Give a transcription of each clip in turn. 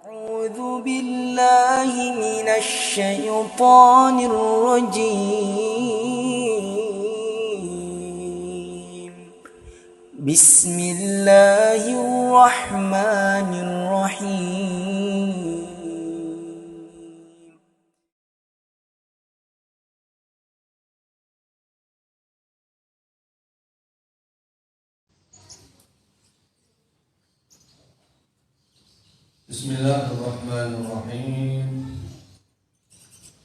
أعوذ بالله من الشيطان الرجيم. بسم الله الرحمن الرحيم. Bismillahirrahmanirrahim.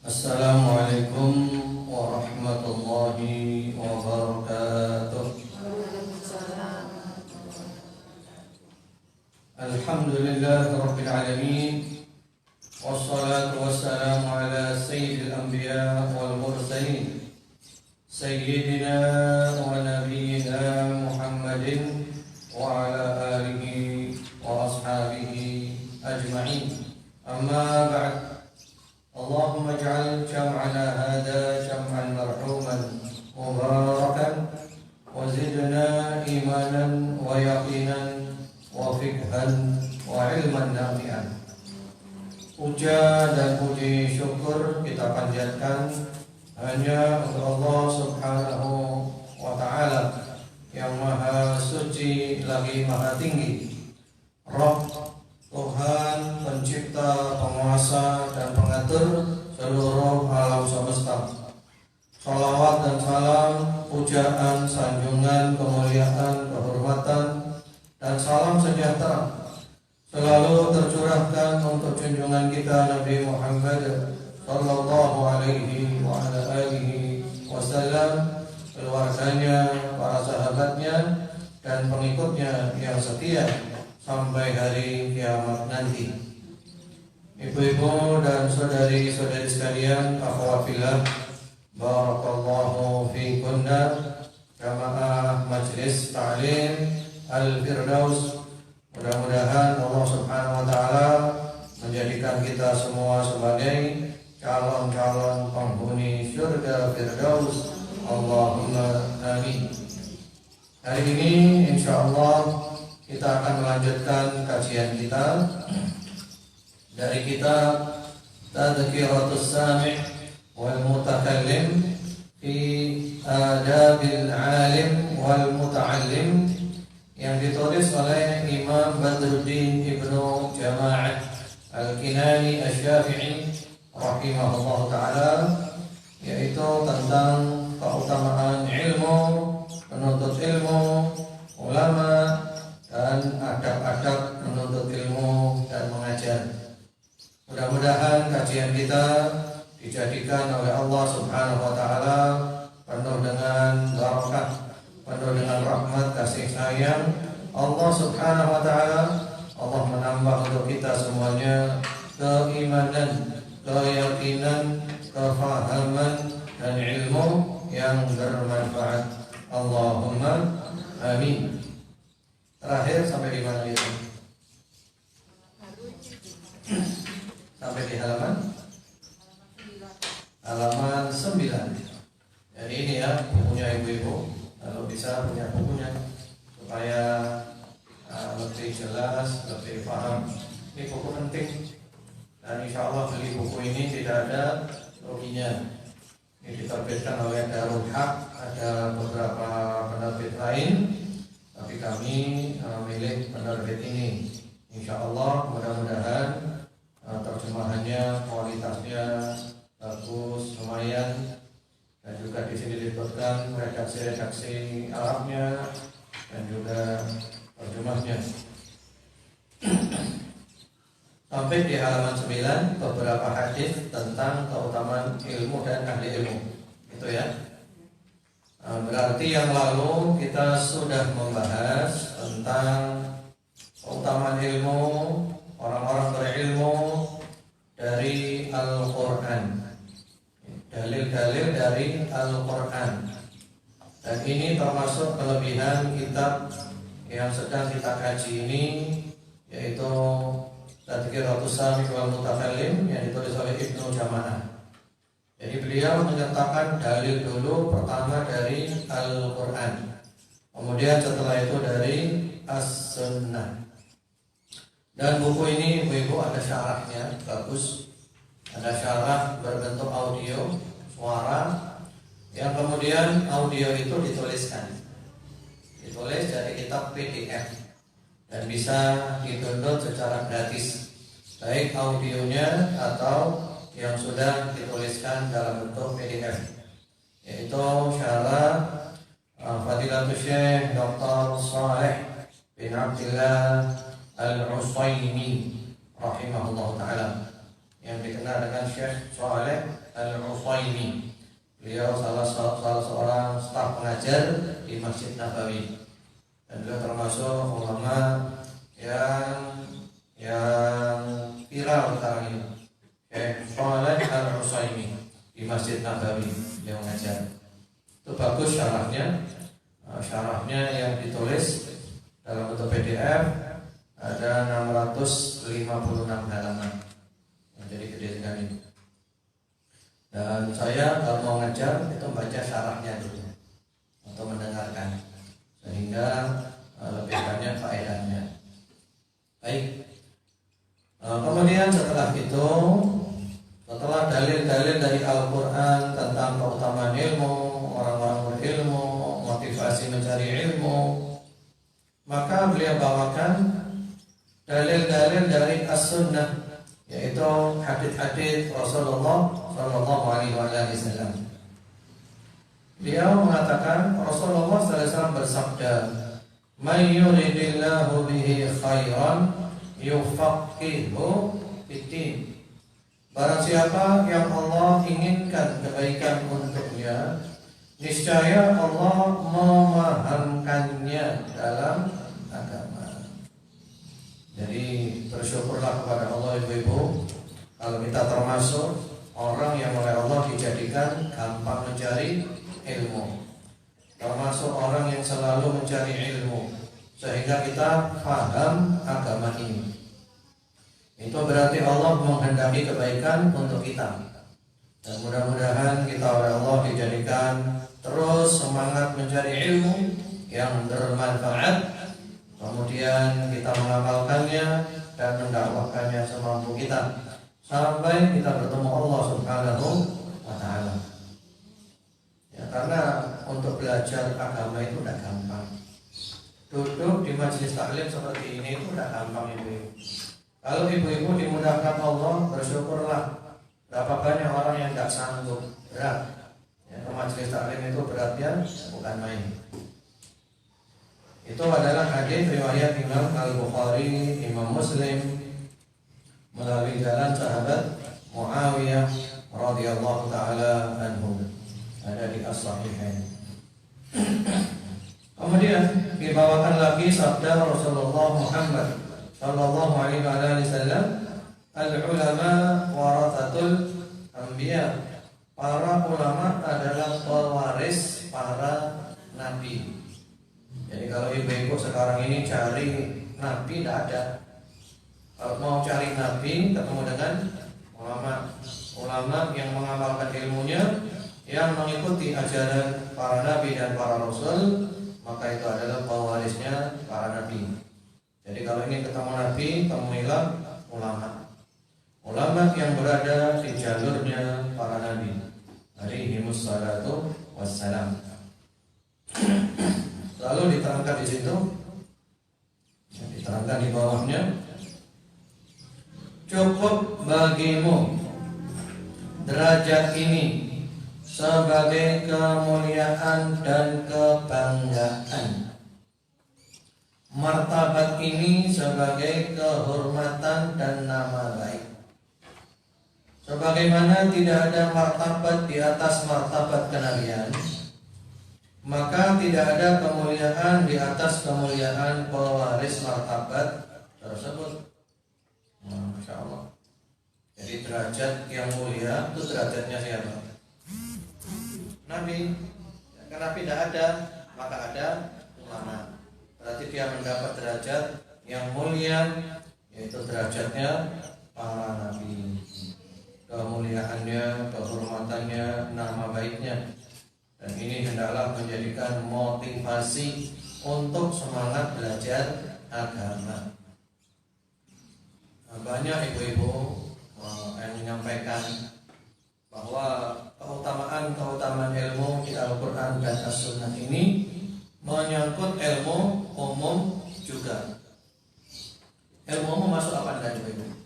Assalamualaikum warahmatullahi wabarakatuh. Alhamdulillahi rabbil alamin. Wassalatu wassalamu ala sayyidil anbiya wal mursalin sayyidina wa nabiyyina Muhammadin wa ala alihi wa ashabihi أجمعين. أما بعد، اللهم اجعل جمعنا هذا جمعا مرحوما مباركا وزدنا إيمانا ويقينا وفقها وعلما نافعا. Puja dan puji syukur kita panjatkan hanya untuk Allah Subhanahu wa Ta'ala yang Maha Suci lagi Maha Tinggi, Rabb, Tuhan pencipta, penguasa, dan pengatur seluruh alam semesta. Salawat dan salam, pujaan, sanjungan, kemuliaan, kehormatan, dan salam sejahtera selalu tercurahkan untuk junjungan kita Nabi Muhammad sallallahu alaihi wa ala alihi wasallam, keluarganya, para sahabatnya, dan pengikutnya yang setia sampai hari kiamat nanti. Ibu-ibu dan saudari-saudari sekalian, akhwat-fillah, barakallahu fikunna, jamaah Majlis Ta'lim Al-Firdaus. Mudah-mudahan Allah Subhanahu wa Ta'ala menjadikan kita semua sebagai calon-calon penghuni surga Firdaus. Allahumma amin. Hari ini insyaallah kita akan melanjutkan kajian kita dari kitab Tadhkiratus Sami' wal Mutakallim fi Adabil Alim wal Muta'allim yang ditulis oleh Imam Badruddin Ibnu Jama'ah Al-Kinani Asy-Syafi'i rahimahullah ta'ala, yaitu tentang keutamaan ilmu, penuntut ilmu, ulama, dan adab-adab menuntut ilmu dan mengajar. Mudah-mudahan kajian kita dijadikan oleh Allah Subhanahu wa Ta'ala penuh dengan barakah, penuh dengan rahmat kasih sayang Allah Subhanahu wa Ta'ala. Allah menambah untuk kita semuanya keimanan, keyakinan, kefahaman, dan ilmu yang bermanfaat. Allahumma amin. Terakhir sampai di mana itu? Sampai di halaman 9. Jadi ini ya bukunya ibu-ibu. Kalau bisa punya bukunya supaya lebih jelas, lebih paham. Ini buku penting. Dan insya Allah beli buku ini tidak ada ruginya. Ini diterbitkan oleh Darul Haq, ada beberapa penerbit lain, tapi kami milik penerbit ini. Insya Allah mudah-mudahan terjemahannya kualitasnya bagus, lumayan, dan juga di sini disebutkan redaksi-redaksi Arabnya dan juga terjemahnya. Sampai di halaman 9 beberapa hadis tentang keutamaan ilmu dan ahli ilmu. Itu ya. Berarti yang lalu kita sudah membahas tentang keutamaan ilmu, orang-orang berilmu dari Al-Quran, dalil-dalil dari Al-Quran. Dan ini termasuk kelebihan kitab yang sedang kita kaji ini, yaitu Tadhkiratus Sami' wal Mutakallim yang ditulis oleh Ibnu Jama'ah. Jadi beliau menyertakan dalil dulu pertama dari Al-Quran, kemudian setelah itu dari As-Sunnah. Dan buku ini ibu-ibu ada syarahnya, bagus. Ada syarah berbentuk audio, suara, yang kemudian audio itu dituliskan. Ditulis dari kitab PDF dan bisa di-download secara gratis, baik audionya atau yang sudah dituliskan dalam bentuk PDF, yaitu syarah Fadilatul Syekh Dr. Shalih bin Abdillah Al-Utsaimin rahimahullah ta'ala, yang dikenal dengan Syekh Shalih Al-Utsaimin. Beliau salah seorang staf pengajar di Masjid Nabawi, dan beliau termasuk ulama yang viral sekarang ini. Syekh Shalih Al-Utsaimin di Masjid Nabawi beliau mengajar. Itu bagus syarahnya. Syarahnya yang ditulis dalam bentuk PDF ada 656 halaman, jadi gede sekali. Dan saya kalau mau ngajar itu baca syarahnya dulu untuk mendengarkan, sehingga lebih banyak faedahnya. Baik. Kemudian setelah itu, setelah dalil-dalil dari Al-Quran tentang keutamaan ilmu, orang-orang berilmu, motivasi mencari ilmu, maka beliau bawakan dalil-dalil dari As-Sunnah, yaitu hadits-hadits Rasulullah Shallallahu Alaihi Wasallam. Beliau mengatakan, Rasulullah SAW bersabda, "Man yuridillahu bihi khairan yufaqihu fiddin." Barang siapa yang Allah inginkan kebaikan untuknya, niscaya Allah memahamkannya dalam agama. Jadi bersyukurlah kepada Allah ibu-ibu kalau kita termasuk orang yang oleh Allah dijadikan gampang mencari ilmu, termasuk orang yang selalu mencari ilmu sehingga kita paham agama ini. Itu berarti Allah menghendaki kebaikan untuk kita. Dan mudah-mudahan kita oleh Allah dijadikan terus semangat mencari ilmu yang bermanfaat, kemudian kita mengamalkannya dan mendakwahkannya semampu kita sampai kita bertemu Allah Subhanahu wa ta'ala. Ya, karena untuk belajar agama itu tidak gampang. Duduk di majelis taklim seperti ini itu tidak gampang ibu-ibu. Kalau ibu-ibu dimudahkan Allah, bersyukurlah. Berapa banyak orang yang tidak sanggup, berat. Ya, majelis taklim itu beratnya bukan main. Itu adalah hadis riwayat Imam Al-Bukhari, Imam Muslim melalui jalan sahabat Muawiyah radhiyallahu taala anhu, ada di As-Sahihain. Kemudian dibawakan lagi sabda Rasulullah Muhammad sallallahu alaihi wasallam, "Al-ulama warathatul anbiya." Para ulama adalah pewaris para nabi. Jadi kalau ibu-ibu sekarang ini cari nabi tidak ada. Kalau mau cari nabi, ketemu dengan ulama yang mengamalkan ilmunya, yang mengikuti ajaran para nabi dan para rasul, maka itu adalah pewarisnya para nabi. Jadi kalau ini ketemu nabi, temuilah ulama yang berada di jalurnya para nabi alaihimus salatu wassalam. Lalu diterangkan di situ, diterangkan di bawahnya, cukup bagimu derajat ini sebagai kemuliaan dan kebanggaan, martabat ini sebagai kehormatan dan nama baik. Sebagaimana tidak ada martabat di atas martabat kenabian, maka tidak ada kemuliaan di atas kemuliaan pewaris martabat tersebut. Masya Allah. Jadi derajat yang mulia itu derajatnya siapa? Nabi. Karena Nabi tidak ada, maka ada ulama. Berarti dia mendapat derajat yang mulia, yaitu derajatnya para nabi. Kemuliaannya, kehormatannya, nama baiknya. Dan ini hendaklah menjadikan motivasi untuk semangat belajar agama. banyak ibu-ibu yang menyampaikan bahwa keutamaan ilmu di Al-Quran dan As-Sunnah ini menyangkut ilmu umum juga. Ilmu umum masuk apa enggak ibu-ibu?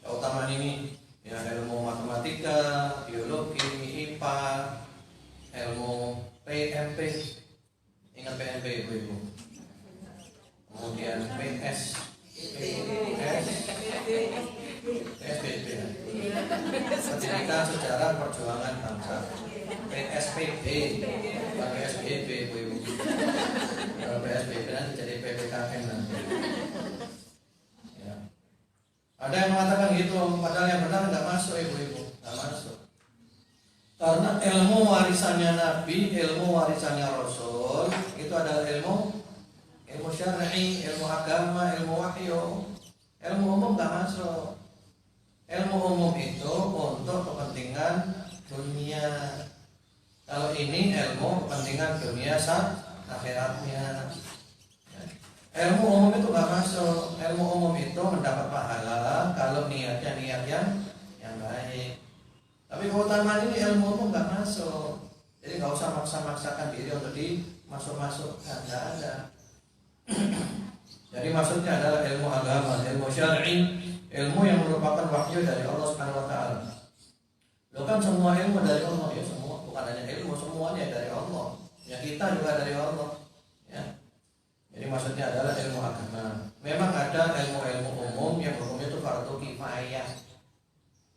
Keutamaan ini ya, ilmu matematika, biologi, IPA, ilmu PMP. Ingat PMP ibu-ibu? Kemudian PSBB, Pendidikan Sejarah Perjuangan Bangsa. PSBB, bukan PSBB ibu-ibu. Kalau PSBB nanti jadi PPKN nanti. Ya. Ada yang mengatakan gitu, padahal yang benar nggak masuk ibu-ibu, nggak masuk. Karena ilmu warisannya Nabi, ilmu warisannya Rasul, itu adalah ilmu syar'i, ilmu agama, ilmu wahyu. Ilmu umum nggak masuk. Ilmu umum itu untuk kepentingan dunia. Kalau ini ilmu kepentingan dunia akhiratnya. Ilmu umum itu nggak masuk. Ilmu umum itu mendapat pahala kalau niatnya niat yang baik. Tapi keutamaan ini ilmu umum nggak masuk. Jadi nggak usah maksa-maksakan diri untuk dimasuk-masukkan, nggak ada. Jadi maksudnya adalah ilmu agama, ilmu syar'i, ilmu yang merupakan wahyu dari Allah Subhanahu wa taala. Loh kan semua ilmu dari Allah, ya semua, bukan hanya ilmu, semuanya dari Allah. Ya kita juga dari Allah. Ya. Jadi maksudnya adalah ilmu agama. Memang ada ilmu-ilmu umum yang hukumnya itu fardu kifayah.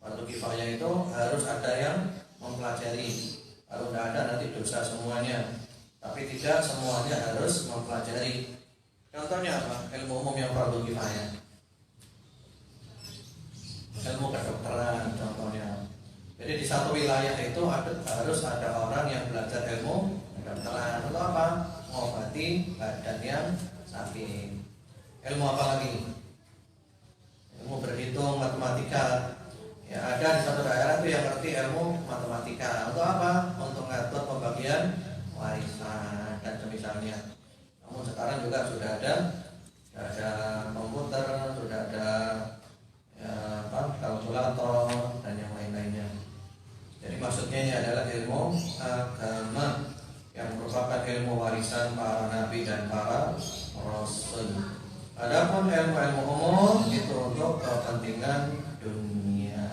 Fardu kifayah itu harus ada yang mempelajari. Kalau tidak ada nanti dosa semuanya. Tapi tidak semuanya harus mempelajari. Contohnya apa? Ilmu umum yang fardu kifayah. Ilmu kedokteran contohnya. Jadi di satu wilayah itu harus ada orang yang belajar ilmu kedokteran. Untuk apa? Mengobati badan yang sakit. Ilmu apa lagi? Ilmu berhitung, matematika. Ya ada di satu daerah itu yang ngerti ilmu matematika. Untuk apa? Untuk ngatur pembagian warisan dan semisalnya. Namun sekarang juga sudah ada komputer, sudah ada kalkulator dan yang lain-lainnya. Jadi maksudnya ini adalah ilmu agama yang merupakan ilmu warisan para nabi dan para rasul. Adapun ilmu-ilmu umum itu untuk kepentingan dunia.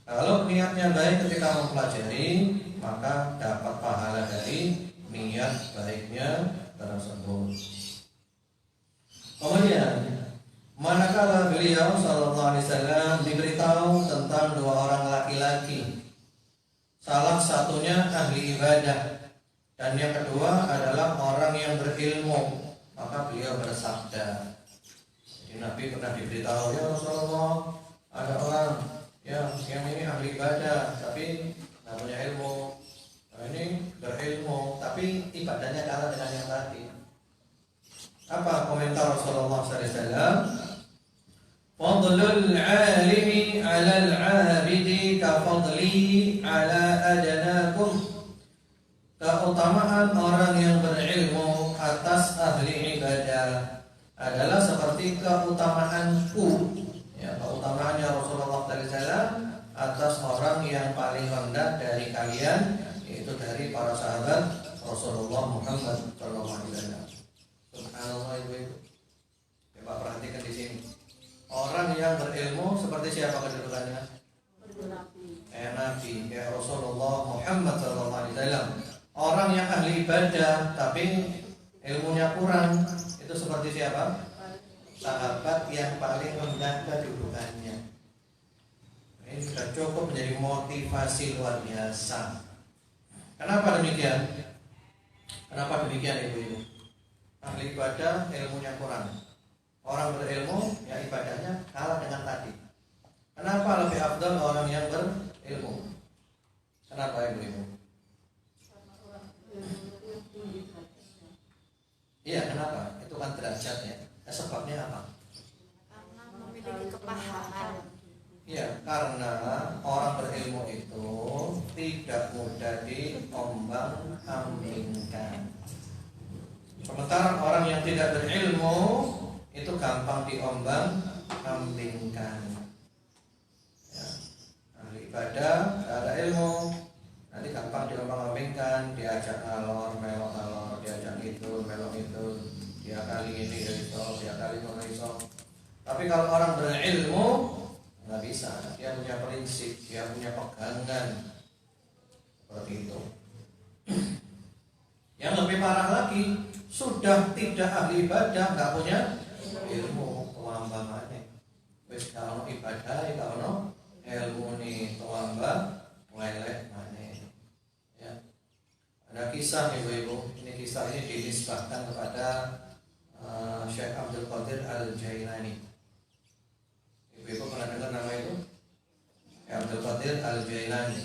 Kalau niatnya baik ketika mempelajari, maka dapat pahala dari niat baiknya tersebut. Kemudian manakala beliau sallallahu alaihi wasallam diberitahu tentang dua orang laki-laki, salah satunya ahli ibadah dan yang kedua adalah orang yang berilmu, maka beliau bersabda. Jadi Nabi pernah diberitahu, ya Rasulullah, ada orang yang ini ahli ibadah tapi tidak punya ilmu. Ini berilmu tapi ibadahnya kalah dengan yang tadi. Apa komentar Rasulullah SAW? Fadlul alimi ala al-abidi ka fadli ala adanakum. Keutamaan orang yang berilmu atas ahli ibadah adalah seperti keutamaanku. Ya, keutamaannya Rasulullah SAW atas orang yang paling rendah dari kalian, yaitu dari para sahabat Rasulullah Muhammad SAW. Subhanallah ibu-ibu. Coba perhatikan di sini. Orang yang berilmu seperti siapa kedudukannya? Nabi, ya Rasulullah Muhammad SAW. Orang yang ahli ibadah tapi ilmunya kurang, itu seperti siapa? Sahabat yang paling rendah kedudukannya. Ini sudah cukup menjadi motivasi luar biasa. Kenapa demikian? Kenapa demikian ibu-ibu? Ahli ibadah ilmunya kurang. Orang berilmu ya ibadahnya kalah dengan tadi. Kenapa lebih afdal orang yang berilmu? Kenapa ibu-ibu? Iya, kenapa? Itu kan derajatnya. Sebabnya apa? Karena memiliki kepahaman. Ya, karena orang berilmu itu tidak mudah diombang-ambingkan. Sementara orang yang tidak berilmu itu gampang diombang-ambingkan. Ya. Ahli ibadah, ada ilmu, nanti gampang diombang-ambingkan, diajak ngalor, melok-ngalor, diajak itu, melok itu, dia kali ini iso, dia kali itu iso. Tapi kalau orang berilmu nggak bisa, dia punya prinsip, dia punya pegangan seperti itu. Yang lebih parah lagi, sudah tidak ahli ibadah, nggak punya ilmu, kewambangannya. Wis kalau ibadah, kalau ilmu nih kewambang, meleleh mana? Ya. Ada kisah ibu-ibu, ini kisah ini dinisbahkan kepada Syekh Abdul Qadir Al-Jailani. Ibu-ibu pernah dengar nama itu? Syekh Abdul Qadir Al-Jailani.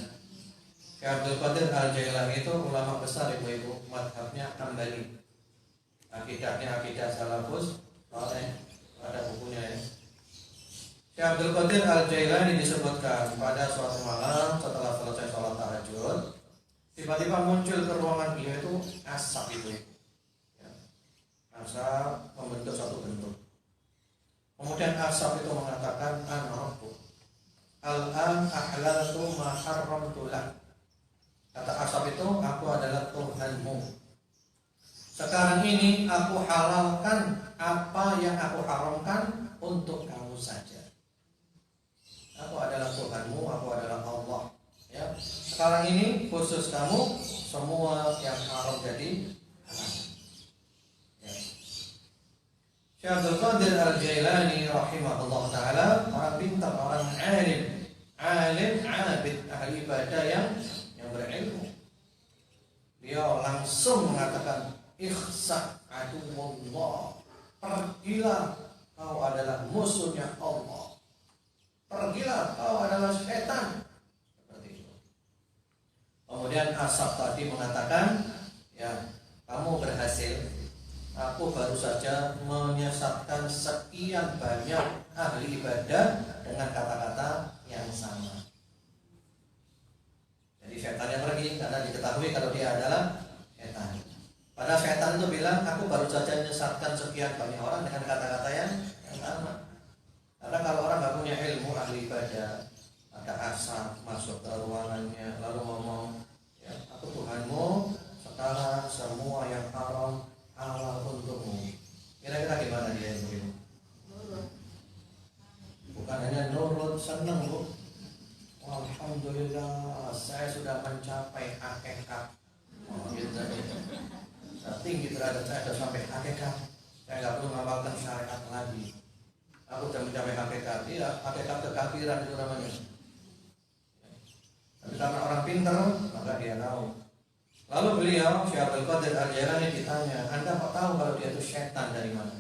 Syekh Abdul Qadir Al-Jailani itu ulama besar ibu-ibu, madhabnya Hambali. Akidahnya akidah salafus saleh, ada bukunya ya. Syekh Abdul Qadir Al-Jailani disebutkan pada suatu malam setelah selesai sholat tahajud, tiba-tiba muncul ke ruangan beliau itu asap itu ya. Asap membentuk satu bentuk. Kemudian asap itu mengatakan ana rabbuk al-an ahlaltu ma harramtu lak. Kata asap itu, aku adalah Tuhanmu. Sekarang ini aku halalkan apa yang aku haramkan untuk kamu saja. Aku adalah Tuhanmu, aku adalah Allah. Ya. Sekarang ini khusus kamu, semua yang haram jadi halal. Ya. Syekh Abdul Qadir Al-Jailani rahimahullah ta'ala, orang pintar, orang alim, abid, ahli ibadah yang berilmu. Dia langsung mengatakan ikhsa aduwullah, pergilah kau adalah musuhnya Allah, pergilah kau adalah setan. Seperti itu. Kemudian asap tadi mengatakan, ya kamu berhasil. Aku baru saja menyesatkan sekian banyak ahli ibadah dengan kata-kata yang sama. Jadi setan yang pergi karena diketahui kalau dia adalah setan. Padahal setan itu bilang, aku baru saja menyesatkan sekian banyak orang dengan kata-kata yang sama. Karena kalau orang nggak punya ilmu ahli ibadah, ada asap masuk ke ruangannya lalu ngomong, ya aku Tuhanmu, sekarang semua yang haram halal untukmu. Kira-kira gimana dia itu? Bukan hanya nurut, senang bu. Alhamdulillah, saya sudah mencapai hakikat. Tinggi terhadap saya sudah sampai hakikat. Saya nggak perlu mengamalkan syariat lagi. Aku sudah mencapai hakikat. Iya, hakikat kekafiran itu namanya. Tapi karena orang pintar, maka dia tahu. Lalu beliau, Syekh Abdul Qadir Al-Jailani ditanya, Anda kok tahu kalau dia itu setan dari mana?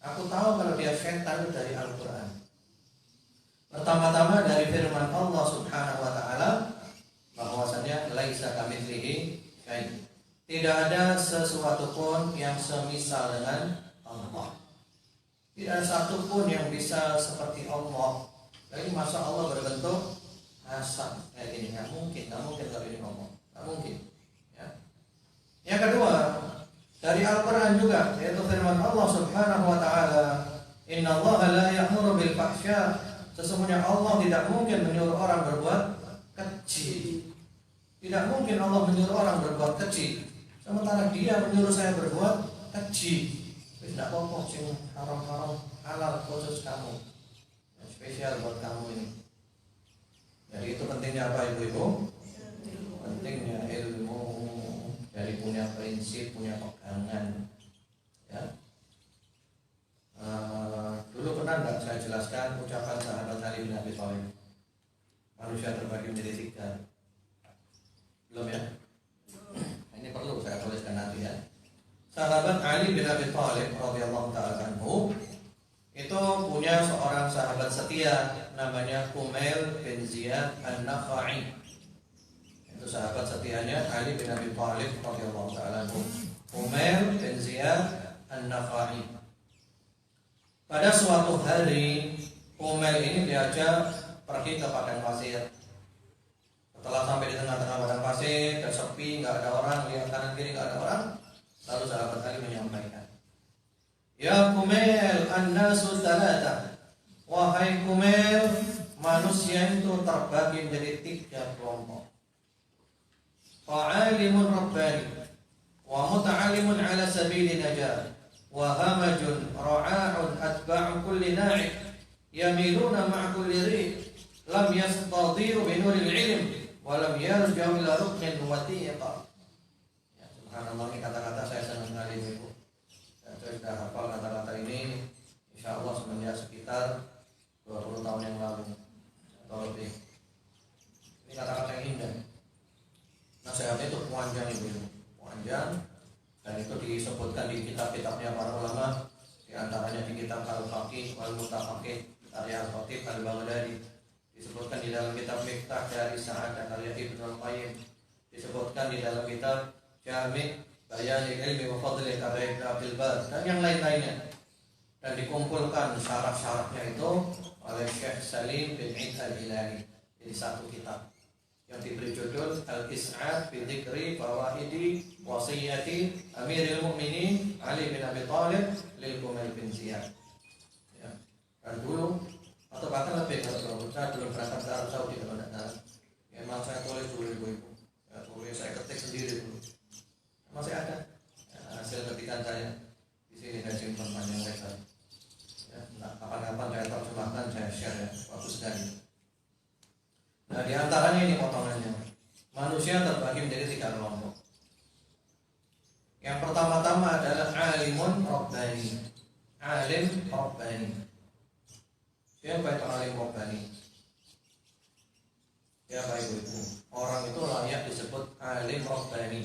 Aku tahu kalau dia setan itu dari Al-Quran. Pertama-tama dari firman Allah Subhanahu wa taala bahwasanya laisa kamitslihi syai'. Tidak ada sesuatu pun yang semisal dengan Allah. Tidak ada satu pun yang bisa seperti Allah. Jadi masa Allah berbentuk asap kayak gini? Nggak mungkin kalau ini ngomong. Nggak mungkin. Ya. Yang kedua, dari Al-Quran juga, yaitu firman Allah Subhanahu wa taala, Innallaha la ya'muru bil fahsya. Sesungguhnya Allah tidak mungkin menyuruh orang berbuat keji. Tidak mungkin Allah menyuruh orang berbuat keji, sementara dia menyuruh saya berbuat keji. Tidak apa-apa sih, haram-haram halal khusus kamu, yang spesial buat kamu ini. Jadi itu pentingnya apa ibu-ibu? Pentingnya ilmu. Jadi punya prinsip, punya pegangan. Ya. Dulu pernah enggak saya jelaskan ucapan sahabat Ali bin Abi Thalib, manusia terbagi menjadi 3. Belum ya? Ini perlu saya tuliskan nanti ya. Sahabat Ali bin Abi Thalib radhiyallahu taala anhu itu punya seorang sahabat setia namanya Kumail bin Ziyad An-Nakhai. Itu sahabat setianya Ali bin Abi Thalib radhiyallahu taala anhu. Kumail bin Ziyad An-Nakhai. Pada suatu hari Kumail ini diajak pergi ke padang pasir. Setelah sampai di tengah-tengah padang pasir, sepi, nggak ada orang, lihat kanan kiri nggak ada orang, lalu sahabat Ali menyampaikan, Ya Kumail, an-nasu thalatha. Wahai Kumail, manusia itu terbagi menjadi 3 kelompok. Fa'alimun rabbani, wa muta'alimun ala sabili najah, wa hamajun ra'a'un atba'u kulli na'ik, yamiluna ma'a kulli rih, lam yastadiru binuril ilm, wa lam yarja'u ila ruknin watiqa. Ya, subhanallah, ini kata-kata saya senang sekali Ibu. Saya sudah hafal kata-kata ini insya Allah semenjak sekitar 20 tahun yang lalu atau lebih. Ini kata-kata yang indah. Nasihatnya itu panjang Ibu, panjang, dan itu disebutkan di kitab-kitabnya para ulama, di antaranya di kitab Al-Faqih wal-Mutafaqih karya Al-Khatib Al-Baghdadi, disebutkan di dalam kitab Miftah dari Sa'ad dan karya Ibnu Al-Qayyim, disebutkan di dalam kitab Jami' Bayanil Ilmi wa Fadlih karya Ibnu Abdul Bar, dan yang lain-lainnya, dan dikumpulkan syarat-syaratnya itu oleh Syekh Salim bin Eid Al-Hilali di satu kitab yang diberi judul Al-Is'ad bi Dzikri Fawaidi Wasiyati Amiril Mukminin Ali bin Abi Thalib lil Kumail bin Ziyad. Ya. Dan dulu atau bahkan lebih kalau saya belum berangkat ke Arab Saudi kalau tidak tahu. Memang saya tulis dulu Ibu. Ya, tulis saya ketik sendiri dulu. Masih ada hasil ketikan saya di sini, saya simpan panjang lebar. Ya, nah, kapan-kapan saya terjemahkan, saya share ya, bagus sekali. Nah, di antaranya ini potongannya. Manusia terbagi menjadi 3 kelompok. Yang pertama-tama adalah alimun rabbani. Alim rabbani. Siapa itu alim rabbani? Siapa itu? Orang itu layak disebut alim rabbani.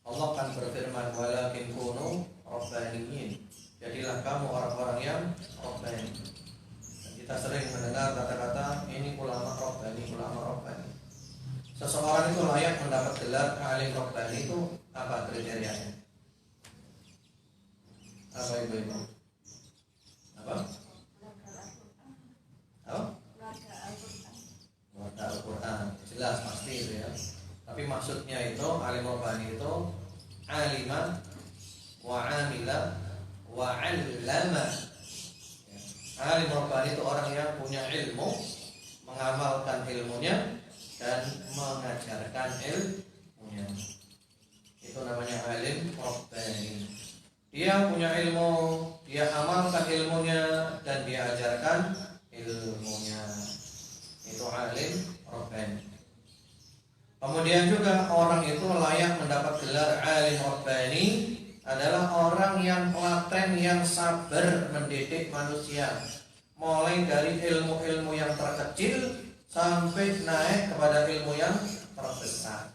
Allah kan berfirman, walakin kunu rabbaniyin. Jadilah kamu orang-orang yang rabbani. Dan kita sering mendengar kata-kata ini ulama rabbani, ulama rabbani. Seseorang itu layak mendapat gelar alim rabbani itu apa kriterianya? Apa Ibu? Apa? Apa? Baca Al-Quran. Jelas pasti itu ya. Tapi maksudnya itu alim rabbani itu alima wa amila wa 'allama. Ya. Alim rabbani itu orang yang punya ilmu, mengamalkan ilmunya dan mengajarkan ilmunya. Itu namanya alim rabbani. Dia punya ilmu, dia amalkan ilmunya dan dia ajarkan ilmunya. Itu alim rabbani. Kemudian juga orang itu layak mendapat gelar alim rabbani adalah orang yang telaten, yang sabar mendidik manusia, mulai dari ilmu-ilmu yang terkecil sampai naik kepada ilmu yang terbesar.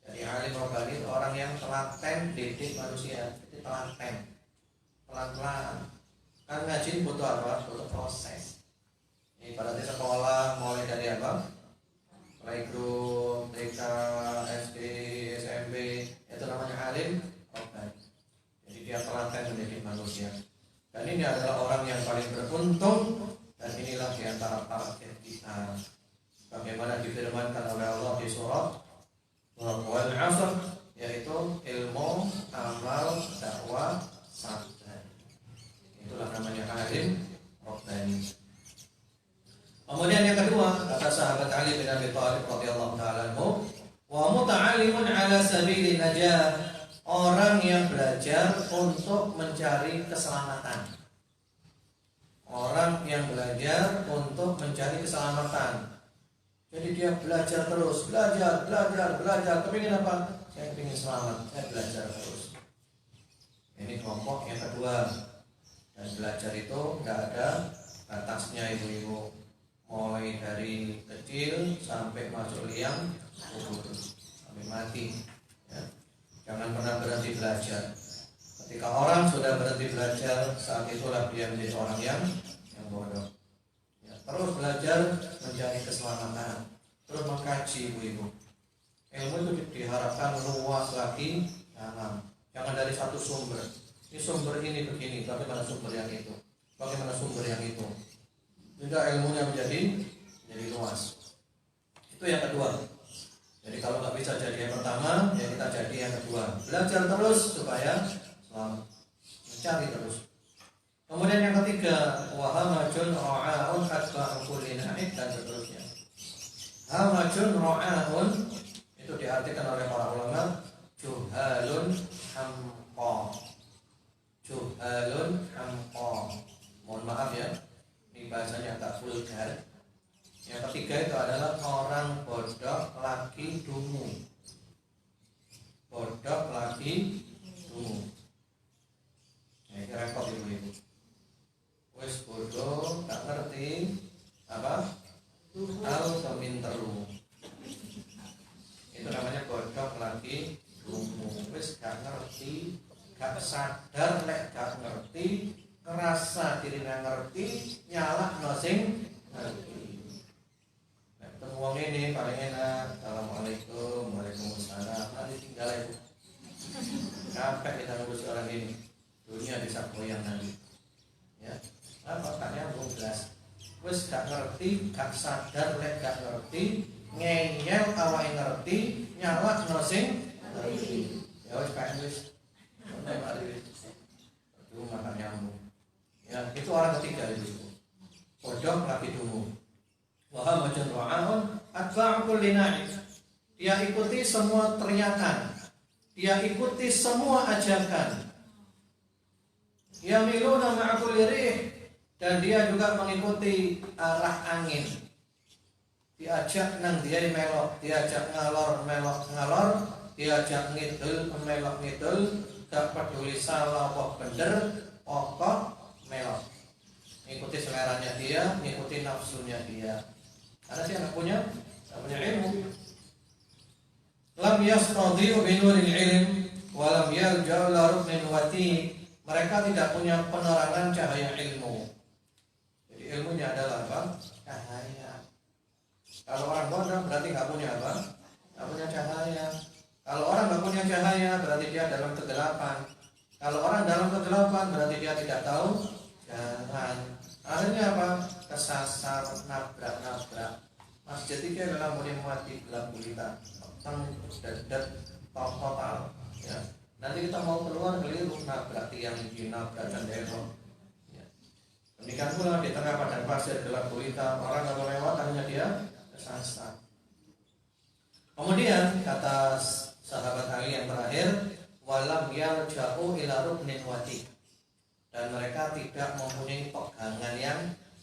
Jadi alim rabbani itu orang yang telaten didik manusia. Jadi telaten, pelan-pelan. Kan ngaji butuh apa? Butuh proses. Ini berarti sekolah mulai dari apa? Playgroup, TK, SD, SMP, itu namanya alim rabbani. Jadi dia telaten mendidik manusia. Dan ini adalah orang yang paling beruntung, dan inilah di antara target kita. Bagaimana difirmankan oleh Allah di surat Wal 'Ashr, yaitu ilmu, amal, dakwah, sabar. Itulah namanya alim rabbani. Kemudian yang kedua, kata sahabat Ali bin Abi Thalib radhiyallahu ta'ala anhu, wa muta'allimun 'ala sabili najah, orang yang belajar untuk mencari keselamatan. Orang yang belajar untuk mencari keselamatan. Jadi dia belajar terus, belajar. Kepingin apa? Saya kepingin selamat, saya belajar terus. Ini kelompok yang kedua. Dan belajar itu nggak ada batasnya ibu-ibu. Mulai dari kecil sampai masuk liang kubur, sampai mati ya. Jangan pernah berhenti belajar. Ketika orang sudah berhenti belajar, saat itulah dia menjadi orang yang bodoh ya. Terus belajar mencari keselamatan, terus mengkaji ibu-ibu. Ilmu itu diharapkan luas lagi, dalam. Jangan dari satu sumber. Ini sumber ini begini, bagaimana sumber yang itu, bagaimana sumber yang itu. Juga ilmunya menjadi luas. Itu yang kedua. Jadi kalau nggak bisa jadi yang pertama, ya kita jadi yang kedua. Belajar terus supaya selamat. cari terus. Kemudian yang ketiga, wa hamajun ra'aun atba'u kulli na'id, dan seterusnya. Hamajun ra'aun itu diartikan oleh para ulama juhalun hamqa. Juhalun hamqa. Mohon maaf ya, ini bahasanya agak vulgar. Yang ketiga itu adalah orang bodoh lagi dungu. Bodoh lagi dungu. Nah, ini repot ibu-ibu. Wes bodoh, gak ngerti apa? Al-Keminteru. Itu namanya bodoh lagi dungu. Wes gak ngerti, gak sadar lek gak ngerti, ngerasa diri gak ngerti, nyala nosing ngerti. Wong ini paling enak. Assalamualaikum, waalaikumsalam. Nanti tinggal ibu. Capek kita ngurusi orang ini. Dunia bisa goyang nanti. Ya, apa tak nyambung jelas. Wes gak ngerti, gak sadar, lek gak ngerti, ngeyel awake ngerti, nyala nosing ngerti. Ya wes kayak wes. Sampai mari. Itu makan nyambung. Ya, itu orang ketiga itu. Bodoh lagi dungu. Wa majun ra'aun atba'u kulli na'id. Dia ikuti semua teriakan, dia ikuti semua ajakan. Yamiluna ma'a kulli rih, dan dia juga mengikuti arah angin. Diajak nang dia melok, diajak ngalor melok ngalor, diajak ngidul melok ngidul, gak peduli salah apa bener, pokok melok. Ngikuti seleranya dia, ngikuti nafsunya dia. Karena dia nggak punya ilmu. Lam yastadiu binuril ilm wa lam yarja'u la ruknin wati. Mereka tidak punya penerangan cahaya ilmu. Jadi ilmunya adalah apa? Cahaya. Kalau orang bodoh berarti nggak punya apa? Nggak punya cahaya. Kalau orang nggak punya cahaya berarti dia dalam kegelapan. Kalau orang dalam kegelapan berarti dia tidak tahu jalan. Akhirnya apa? Kesasar, nabrak. Masjid itu adalah mati gelap gulita, dan total. Ya. Nanti kita mau keluar keliru, nabrak tiang ini, nabrak jendela. Ya. Demikian pula di tengah padang pasir gelap gulita, orang kalau lewat hanya dia kesasar. Kemudian kata sahabat Ali yang terakhir, walam yarja'u ila ruknin wati. Dan mereka tidak mempunyai pegangan yang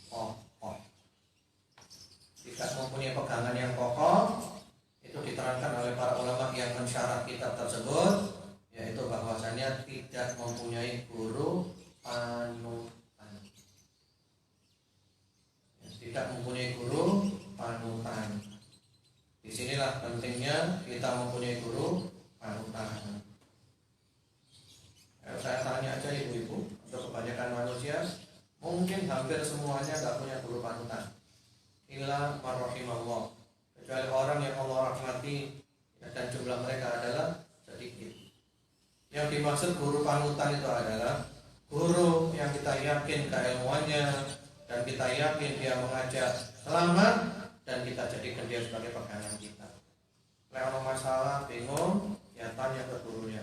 kokoh. Tidak mempunyai pegangan yang kokoh. Itu diterangkan oleh para ulama yang mensyarah kitab tersebut, yaitu bahwasanya tidak mempunyai guru panutan. Tidak mempunyai guru panutan. Disinilah pentingnya kita mempunyai guru panutan. Saya tanya aja ibu-ibu, untuk kebanyakan manusia mungkin hampir semuanya tidak punya guru panutan. Illa marrahimallah, kecuali orang yang Allah rahmati, dan jumlah mereka adalah sedikit. Yang dimaksud guru panutan itu adalah guru yang kita yakin keilmuannya, dan kita yakin dia mengajak selamat, dan kita jadikan dia sebagai pegangan kita. Kalau masalah bingung, ya tanya ke gurunya.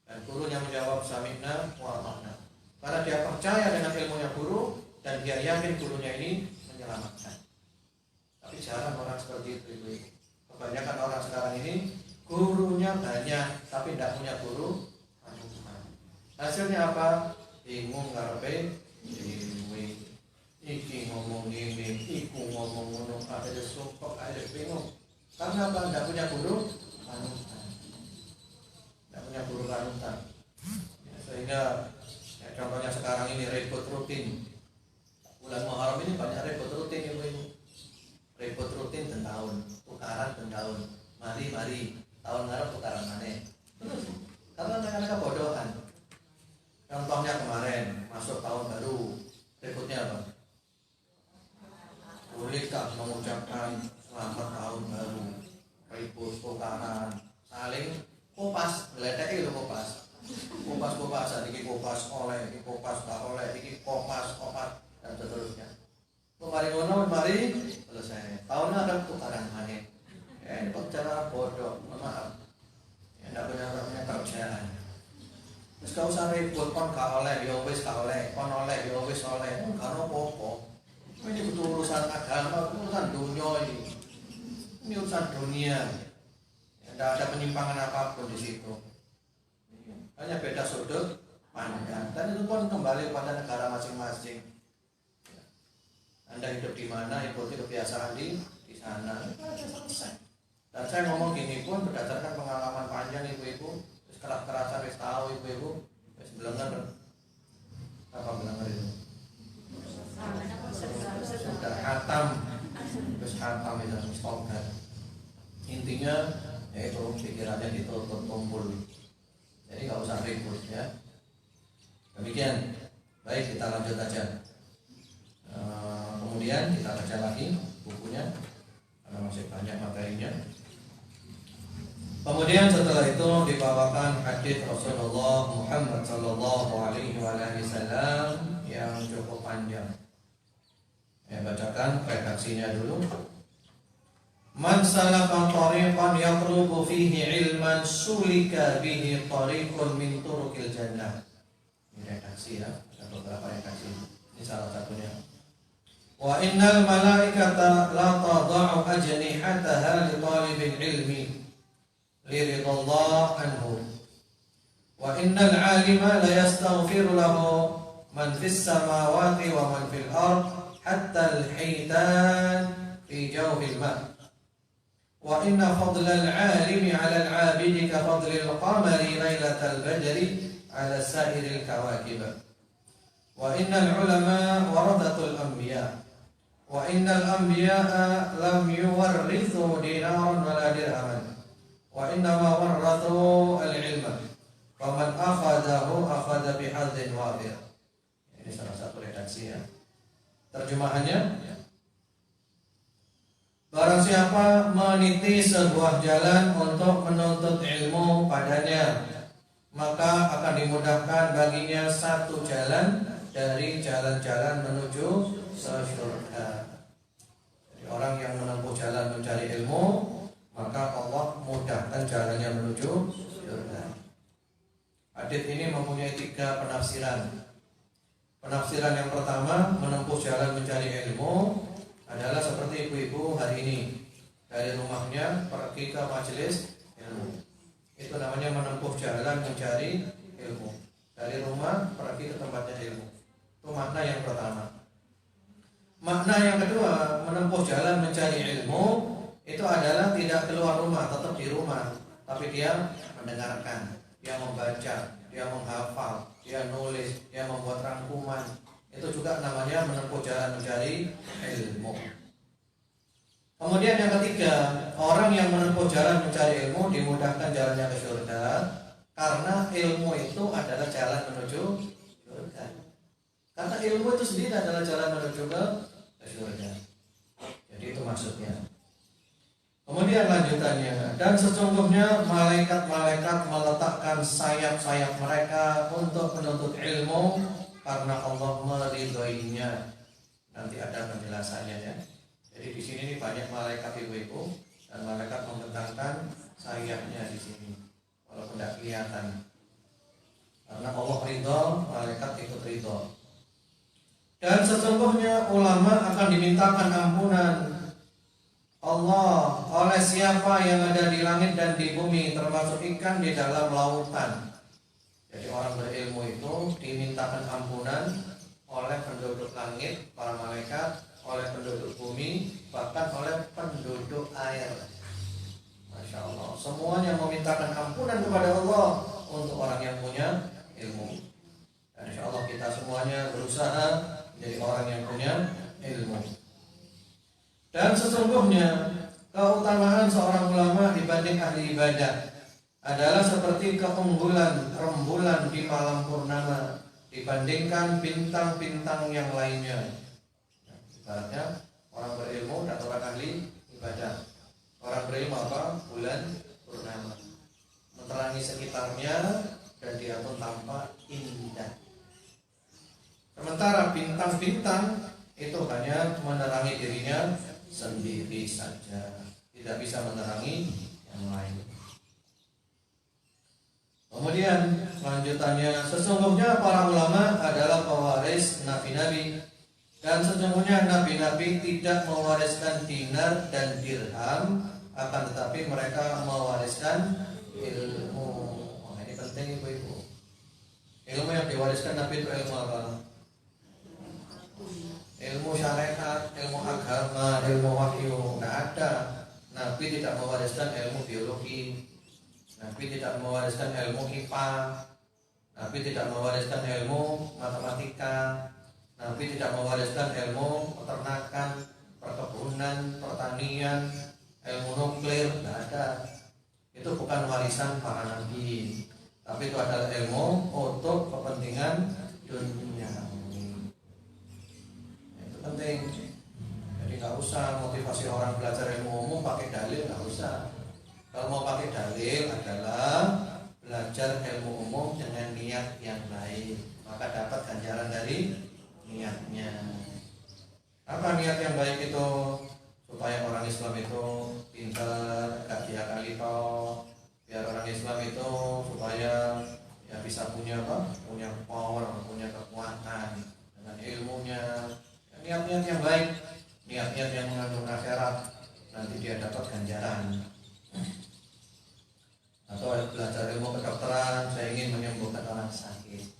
Dan gurunya menjawab sami'na wa ata'na. Karena dia percaya dengan ilmunya guru, dan dia yakin gurunya ini menyelamatkan. Tapi jarang orang seperti itu. Kebanyakan orang sekarang ini gurunya banyak, tapi tidak punya guru. Hasilnya apa? Bingung ngarepe dhewe. Iki ngomong ini, iku ngomong ngono, ada sumpah, ada bingung. Karena apa? Tidak punya guru panutan. Tidak punya guru panutan. Ya, sehingga ya, contohnya sekarang ini ribut rutin. Bulan Muharram ini banyak ribut rutin ibu-ibu. Ribut rutin dan tahun, tukaran dan tahun. Mari tahun ngarep tukaran mana? Karena mereka kebodohan. Contohnya kemarin masuk tahun baru, ributnya apa? Bolehkah mengucapkan selamat tahun baru? Ribut tukaran, saling kopas, ngeletek itu kopas. Kopas, ini kopas oleh, ini kopas tak oleh, ini kopas, dan seterusnya. Mari selesai. Tahunnya ada tukaran mana? Ini bicara bodoh, maaf. Ya, tidak punya kerjaan. Terus gak usah ribut, kon gak oleh, ya wis gak oleh, kon oleh, ya wis oleh, gak apa-apa. Ini butuh urusan agama, urusan dunia ini. Ini urusan dunia. Tidak ada penyimpangan apapun di situ. Hanya beda sudut pandang. Dan itu pun kembali pada negara masing-masing. Anda hidup di mana, ikuti kebiasaan di sana. Selesai. Dan saya ngomong gini pun berdasarkan pengalaman panjang ibu-ibu, keras-kerasan wis tahu ibu-ibu, wis belengar. Apa belengar itu? Sudah hatam, wis hatam itu mustahil. Intinya yaitu pikirannya ditutup kumpul. Jadi nggak usah ribut ya. Demikian. Baik, kita lanjut aja. Kemudian kita baca lagi bukunya karena masih banyak materinya. Kemudian setelah itu dibawakan hadis Rasulullah Muhammad sallallahu alaihi wasallam yang cukup panjang. Saya bacakan redaksinya dulu. Man salaka tariqan yatlubu fihi ilman sulika bihi tariqun min turuqil jannah. Ini redaksi ya, ada beberapa redaksi. Ini salah satunya. Wa innal malaikata la tada'u ajnihataha li talibil ilmi li ridallah anhu. Wa innal 'alima la yastaghfiru lahu man fis samawati wa man fil ard hatta al-hitan fi jawfil ma'. Wa inna fadlal 'alimi 'ala al-'abidi ka fadlil qamari lailatal badri 'ala sa'iril kawakib. Wa innal 'ulama warathatul anbiya. Wa innal anbiya'a lam yuwarrithu dinaran wala dirhaman. Wa innama warrathu al-'ilma. Faman akhadahu akhadha bihadzin wafir. Ini salah satu redaksi ya. Terjemahannya, barang siapa meniti sebuah jalan untuk menuntut ilmu padanya, maka akan dimudahkan baginya satu jalan dari jalan-jalan menuju surga. Jadi orang yang menempuh jalan mencari ilmu, maka Allah mudahkan jalannya menuju surga. Hadis ini mempunyai 3 penafsiran. Penafsiran yang pertama, menempuh jalan mencari ilmu adalah seperti ibu-ibu hari ini dari rumahnya pergi ke majelis ilmu. Itu namanya menempuh jalan mencari ilmu. Dari rumah pergi ke tempatnya ilmu. Itu makna yang pertama. Makna yang kedua, menempuh jalan mencari ilmu itu adalah tidak keluar rumah, tetap di rumah, tapi dia mendengarkan, dia membaca, dia menghafal, dia nulis, dia membuat rangkuman. Itu juga namanya menempuh jalan mencari ilmu. Kemudian yang ketiga, orang yang menempuh jalan mencari ilmu dimudahkan jalannya ke surga, karena ilmu itu adalah jalan menuju surga. Karena ilmu itu sendiri adalah jalan menuju ke surga. Jadi itu maksudnya. Kemudian lanjutannya, dan sesungguhnya malaikat-malaikat meletakkan sayap-sayap mereka untuk menuntut ilmu karena Allah meridhoinya. Nanti ada penjelasannya ya. Jadi di sini nih banyak malaikat ibu-ibu dan malaikat membentangkan sayapnya di sini, walaupun tidak kelihatan. Karena Allah ridho, malaikat ikut ridho. Dan sesungguhnya ulama akan dimintakan ampunan Allah oleh siapa yang ada di langit dan di bumi, termasuk ikan di dalam lautan. Jadi orang berilmu itu dimintakan ampunan oleh penduduk langit, para malaikat, oleh penduduk bumi, bahkan oleh penduduk air. Masya Allah, semuanya memintakan ampunan kepada Allah untuk orang yang punya ilmu. Dan insya Allah kita semuanya berusaha menjadi orang yang punya ilmu. Dan sesungguhnya keutamaan seorang ulama dibanding ahli ibadah adalah seperti keunggulan rembulan di malam purnama dibandingkan bintang-bintang yang lainnya. Ibaratnya orang berilmu dan orang ahli ibadah. Orang berilmu apa? Bulan purnama, menerangi sekitarnya dan dia pun tampak indah. Sementara bintang-bintang itu hanya menerangi dirinya sendiri saja, tidak bisa menerangi yang lain. Kemudian lanjutannya, sesungguhnya para ulama adalah pewaris nabi-nabi, dan sesungguhnya nabi-nabi tidak mewariskan dinar dan dirham, akan tetapi mereka mewariskan ilmu. Oh, ini penting ibu-ibu. Ilmu yang diwariskan nabi itu ilmu apa? Ilmu syariat, ilmu agama, ilmu wahyu. Tidak ada. Nabi tidak mewariskan ilmu biologi. Nabi tidak mewariskan ilmu IPA. Nabi tidak mewariskan ilmu matematika. Nabi tidak mewariskan ilmu peternakan, perkebunan, pertanian, ilmu nuklir. Tidak ada. Itu bukan warisan para nabi, tapi itu adalah ilmu untuk kepentingan dunia. Itu penting. Jadi nggak usah motivasi orang belajar ilmu umum pakai dalil, nggak usah. Kalau mau pakai dalil adalah belajar ilmu umum dengan niat yang baik, maka dapat ganjaran dari niatnya. Apa niat yang baik itu? Supaya orang Islam itu pintar, gak diakali toh. Biar orang Islam itu supaya ya bisa punya apa? Punya power, punya kekuatan dengan ilmunya. Ya, niat-niat yang baik, niat-niat yang mengandung akhirat, nanti dia dapat ganjaran. Atau belajar ilmu kedokteran, saya ingin menyembuhkan orang sakit.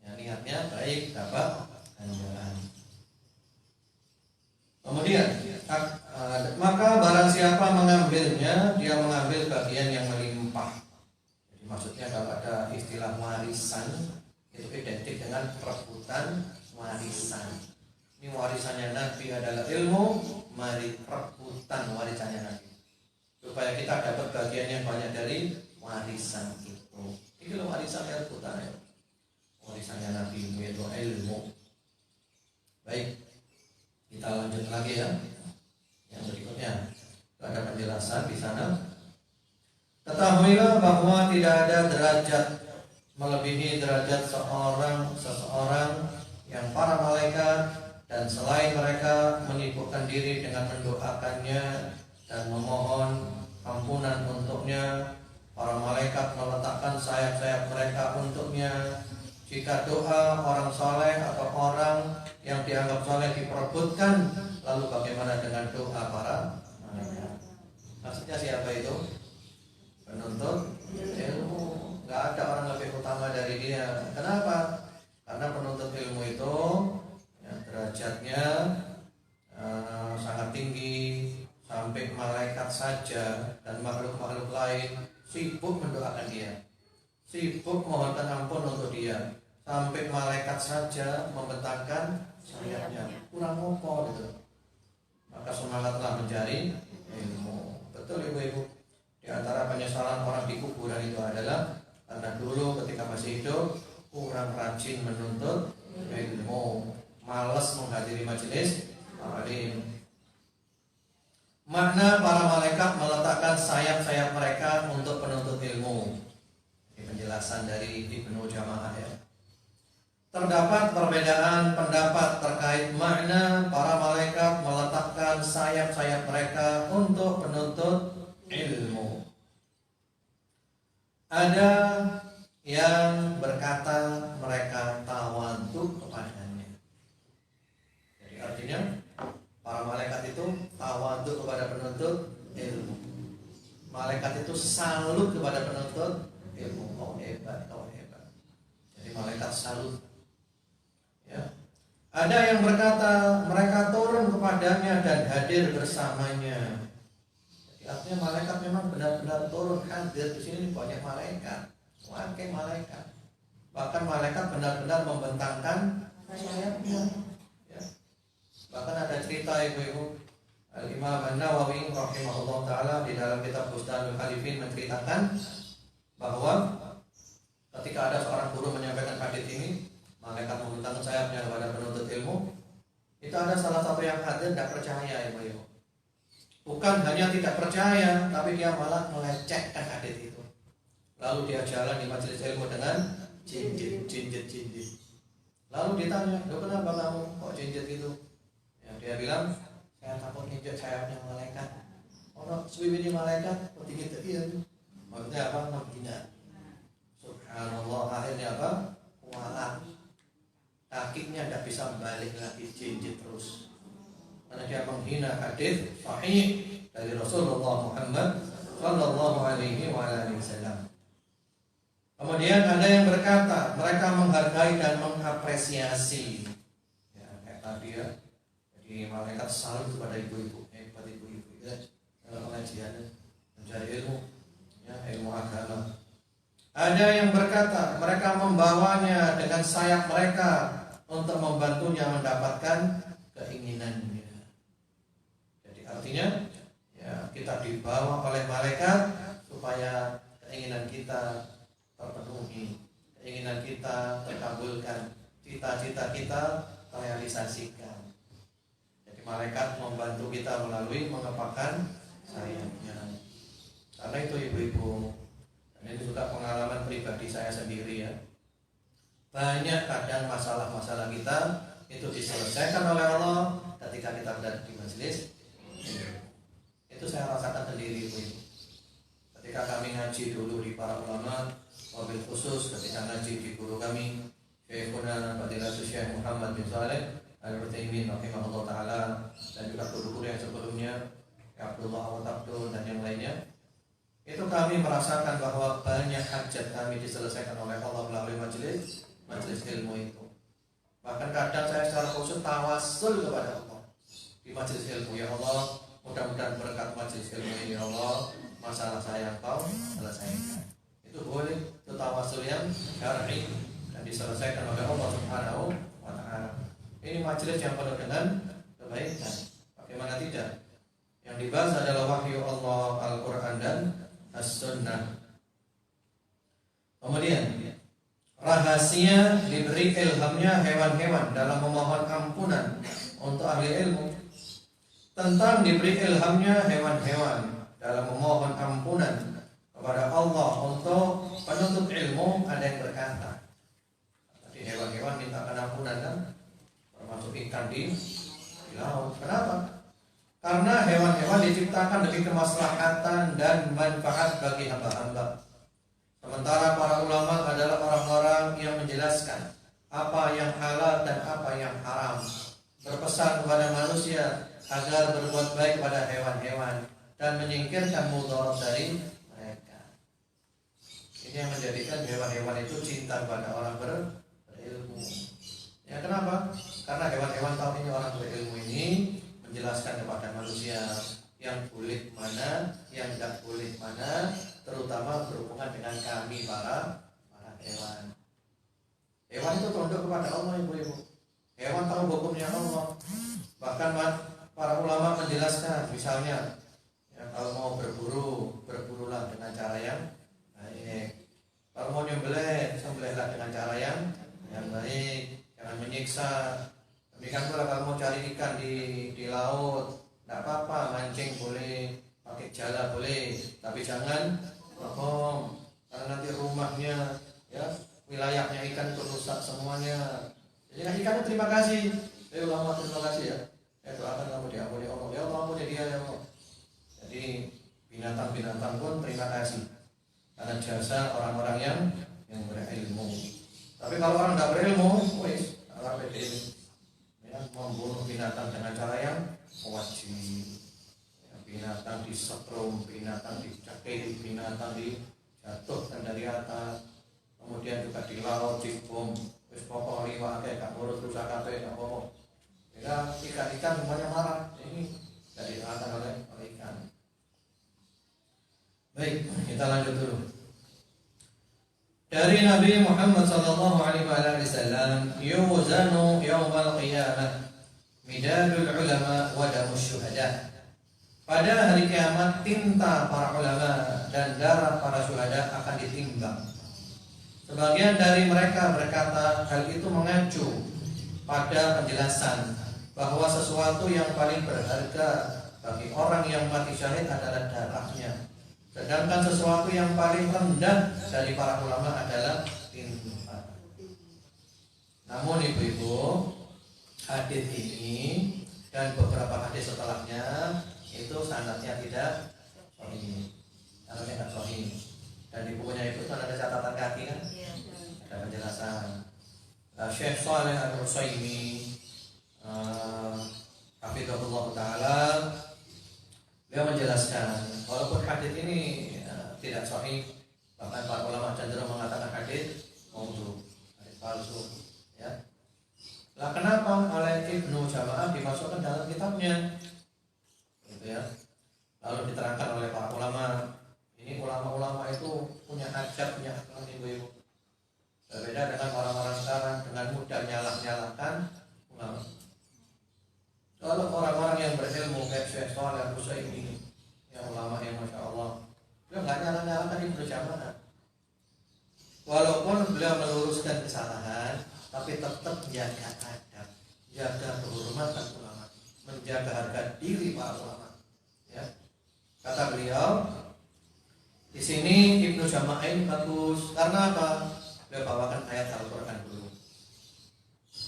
Ya, niatnya baik, dapat ganjaran. Kemudian maka barang siapa mengambilnya, dia mengambil bagian yang melimpah. Jadi maksudnya kalau ada istilah warisan, itu identik dengan perebutan warisan. Ini warisannya Nabi adalah ilmu, mari perebutan warisannya Nabi, supaya kita dapat bagian yang banyak dari warisan itu. Ini loh warisan rebutan ya. Warisannya Nabi itu ilmu. Baik, kita lanjut lagi ya. Yang berikutnya ada penjelasan di sana. Ketahuilah bahwa tidak ada derajat melebihi derajat seseorang yang para malaikat dan selain mereka menyibukkan diri dengan mendoakannya dan memohon ampunan untuknya. Para malaikat meletakkan sayap-sayap mereka untuknya. Jika doa orang soleh atau orang yang dianggap soleh diperebutkan, lalu bagaimana dengan doa para malaikat? Maksudnya siapa itu? Penuntut ilmu. Gak ada orang lebih utama dari dia. Kenapa? Karena penuntut ilmu itu ya, derajatnya sangat tinggi, sampai malaikat saja dan makhluk-makhluk lain sibuk mendoakan dia, sibuk mohonkan ampun untuk dia. Sampai malaikat saja membentangkan sayapnya. Kurang apa gitu. Maka semangatlah mencari ilmu. Betul ibu-ibu. Di antara penyesalan orang di kuburan itu adalah karena dulu ketika masih hidup kurang rajin menuntut ilmu, malas menghadiri majelis alim. Makna para malaikat meletakkan sayap-sayap mereka untuk penuntut ilmu. Ini penjelasan dari Ibnu Jamaah ya. Terdapat perbedaan pendapat terkait makna para malaikat meletakkan sayap-sayap mereka untuk penuntut ilmu. Ada yang berkata mereka tawadhu kepadanya. Jadi artinya para malaikat itu tawadhu kepada penuntut ilmu. Malaikat itu salut kepada penuntut ilmu. Oh hebat, oh hebat. Jadi malaikat salut. Ya. Ada yang berkata mereka turun kepadanya dan hadir bersamanya. Jadi artinya malaikat memang benar-benar turun hadir di sini, banyak malaikat, wakil malaikat. Bahkan malaikat benar-benar membentangkan sayapnya. Ya. Bahkan ada cerita ibu-ibu, Al-Imam An-Nawawi rahimahullah ta'ala di dalam kitab Busdanul Khalifin menceritakan bahwa ketika ada seorang guru menyampaikan hadits ini, malaikat membentangkan sayapnya kepada penuntut ilmu. Itu ada salah satu yang hadir tidak percaya ibu-ibu. Bukan hanya tidak percaya, tapi dia malah melecehkan hadits itu. Lalu dia jalan di majelis ilmu dengan jinjit. Lalu ditanya, "Loh kenapa kamu kok jinjit itu?" Ya, dia bilang, "Saya takut injek sayapnya malaikat." Orang sebiji malaikat seperti gitu iya. Maksudnya apa? Menghina. dipinjit terus. Karena dia menghina hadis sahih dari Rasulullah Muhammad sallallahu alaihi wasallam. Kemudian ada yang berkata mereka menghargai dan mengapresiasi. Ya, kayak tadi ya. Jadi malaikat salut kepada ibu-ibu, hebat ibu-ibu ya. Dalam pengajian mencari ilmu, ya, ilmu agama. Ada yang berkata mereka membawanya dengan sayap mereka untuk membantunya mendapatkan keinginannya. Jadi artinya ya kita dibawa oleh malaikat supaya keinginan kita terpenuhi, keinginan kita terkabulkan, cita-cita kita terrealisasikan. Jadi malaikat membantu kita melalui mengepakkan sayapnya. Karena itu ibu-ibu, dan ini juga pengalaman pribadi saya sendiri ya. Banyak kadang masalah-masalah kita itu diselesaikan oleh Allah ketika kita berada di majelis. Itu saya rasakan sendiri ibu-ibu. Ketika kami ngaji dulu di para ulama, wabil khusus ketika ngaji di guru kami Syekhuna Fadilatul Syekh Muhammad bin Shalih Al-Utsaimin rahimahullah taala, dan juga guru-guru yang sebelumnya Abdullah Awad dan yang lainnya, itu kami merasakan bahwa banyak hajat kami diselesaikan oleh Allah melalui majelis ilmu itu. Bahkan kadang saya secara khusus tawasul kepada Allah di majelis ilmu, ya Allah, mudah-mudahan berkat majelis ilmu ini ya Allah, masalah saya Engkau selesaikan. Itu boleh, itu tawasul yang syar'i dan diselesaikan oleh Allah Subhanahu wa taala. Ini majelis yang penuh dengan kebaikan. Bagaimana tidak? Yang dibahas adalah wahyu Allah, Al-Qur'an dan As-Sunnah. Kemudian rahasia diberi ilhamnya hewan-hewan dalam memohon ampunan untuk ahli ilmu. Tentang diberi ilhamnya hewan-hewan dalam memohon ampunan kepada Allah untuk penuntut ilmu, ada yang berkata, tadi hewan-hewan minta ampunan kan, termasuk ikan di laut. Kenapa? Karena hewan-hewan diciptakan demi kemaslahatan dan manfaat bagi hamba-hamba. Sementara para ulama adalah orang-orang yang menjelaskan apa yang halal dan apa yang haram, berpesan kepada manusia agar berbuat baik pada hewan-hewan dan menyingkirkan mudarat dari mereka. Ini yang menjadikan hewan-hewan itu cinta kepada orang berilmu. Ya, kenapa? Karena hewan-hewan tahu ini orang berilmu ini menjelaskan kepada manusia yang boleh mana, yang tidak boleh mana, terutama berhubungan dengan kami para hewan. Hewan itu tunduk kepada Allah, ibu-ibu. Hewan tahu hukumnya Allah. Bahkan para ulama menjelaskan, misalnya ya, kalau mau berburu, berburulah dengan cara yang baik. Kalau mau nyembelih, sembelihlah dengan cara yang baik, jangan menyiksa. Demikian pula kalau mau cari ikan di laut, tidak apa-apa, mancing boleh, pakai jala boleh, tapi jangan bohong, karena nanti rumahnya, ya, wilayahnya ikan itu rusak semuanya. Jadi ikan itu terima kasih, ulama terima kasih ya, itu akan kamu diampuni Allah, ya Allah ampuni dia ya Allah. Jadi binatang-binatang pun terima kasih karena jasa orang-orang yang berilmu. Tapi kalau orang tidak berilmu, wis, orang berilmu. Membunuh binatang dengan cara yang wajib, ya, binatang disetrum, binatang dicakil, binatang dijatuhkan dari atas, kemudian juga di laut dibom, terus pokok liwat gak ngurus rusak kabeh gak apa-apa. Sehingga ikan-ikan semuanya marah, ini dari atas oleh ikan. Baik, kita lanjut dulu. Dari Nabi Muhammad sallallahu alaihi wasallam, yuzanu yaumal qiyamah midadul ulama wa damus syuhada. Pada hari kiamat tinta para ulama dan darah para syuhada akan ditimbang. Sebagian dari mereka berkata hal itu mengacu pada penjelasan bahwa sesuatu yang paling berharga bagi orang yang mati syahid adalah darahnya. Sedangkan sesuatu yang paling rendah dari para ulama adalah tinta. Namun ibu-ibu, hadis ini dan beberapa hadis setelahnya itu sanadnya tidak sahih. Sanadnya tidak sahih. Dan di bukunya itu kan ada catatan kaki kan? Ada penjelasan. Syekh Shalih Al-Utsaimin Hafizahullah Ta'ala, beliau menjelaskan walaupun hadis ini tidak sahih, bahkan para ulama cenderung mengatakan hadis maudhu, hadis palsu, ya. Lah kenapa oleh Ibnu Jama'ah dimasukkan dalam kitabnya? Gitu ya. Lalu diterangkan oleh para ulama. Ini ulama-ulama itu punya adab, punya akhlak, ibu-ibu. Berbeda dengan orang-orang sekarang dengan mudah nyalak-nyalakan ulama. Kalau orang-orang yang berilmu kayak Syekh Shalih Al-Utsaimin, yang ulama yang Masya Allah, beliau nggak nyalak-nyalakan Ibnu Jama'ah. Walaupun beliau meluruskan kesalahan, tapi tetap jaga adab, jaga kehormatan ulama, menjaga harga diri para ulama. Ya. Kata beliau, di sini Ibnu Jama'ah ini bagus karena apa? Beliau bawakan ayat Al-Quran dulu,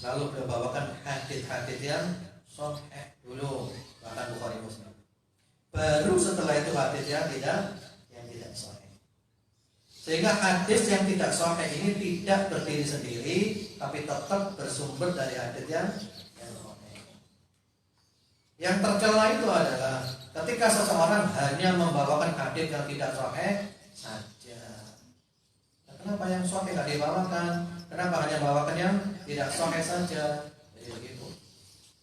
lalu beliau bawakan hadis-hadis yang sahih dulu, bahkan Bukhari Muslim. Baru setelah itu hadis yang tidak sahih. Sehingga hadis yang tidak sahih ini tidak berdiri sendiri, tapi tetap bersumber dari hadis yang sahih. Yang tercela itu adalah ketika seseorang hanya membawakan hadis yang tidak sahih saja. Nah, kenapa yang sahih tidak dibawakan? Kenapa hanya membawakan yang tidak sahih saja? Jadi begitu.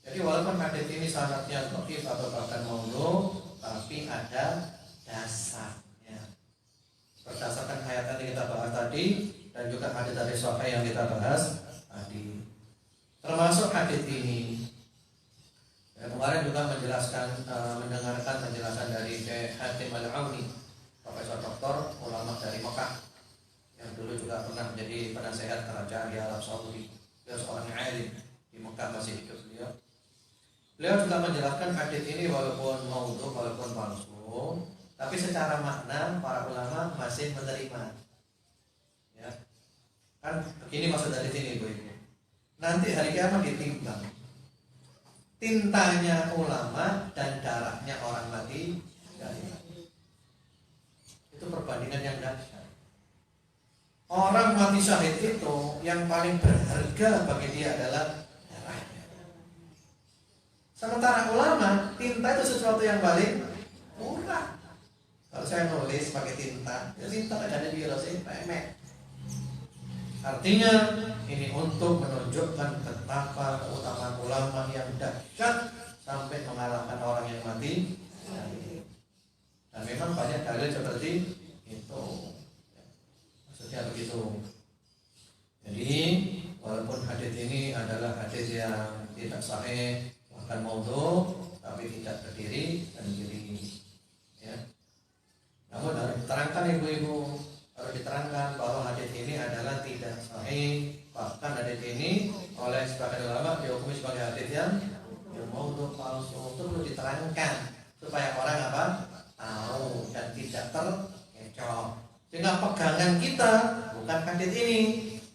Jadi walaupun hadis ini sanadnya dhaif atau bahkan maudhu, tapi ada dasarnya. Berdasarkan ayat yang kita bahas tadi dan juga hadis sahih yang kita bahas tadi. Termasuk hadis ini. Kemarin juga mendengarkan penjelasan dari Syekh Hatim Al-Auni, profesor doktor ulama dari Mekah, yang dulu juga pernah menjadi penasehat kerajaan di Arab Saudi. Beliau seorang alim di Mekah, masih hidup beliau. Beliau juga menjelaskan hadis ini walaupun maudhu, walaupun palsu, tapi secara makna para ulama masih menerima. Ya. Kan begini maksud dari sini, Ibu-ibu. Nanti hari kiamat ditimbang tintanya ulama dan darahnya orang mati. Itu perbandingan yang dahsyat. Orang mati syahid itu yang paling berharga bagi dia adalah darahnya. Sementara ulama, tinta itu sesuatu yang paling murah. Kalau saya nulis pakai tinta, ya tinta ada di biologi, remeh. Artinya ini untuk menunjukkan betapa keutamaan ulama yang dahsyat sampai mengalahkan orang yang mati. Dan memang banyak dalil seperti itu. Maksudnya begitu. Jadi walaupun hadis ini adalah hadis yang tidak sahih, bahkan maudhu, tapi tidak berdiri sendiri. Ya. Namun harus diterangkan ibu-ibu, harus diterangkan bahwa hadis ini adalah tidak sahih. Bahkan hadis ini oleh sebagian ulama dihukumi sebagai hadis yang maudhu, palsu. Itu perlu diterangkan supaya orang apa? Tahu dan tidak terkecoh. Sehingga pegangan kita bukan hadis ini,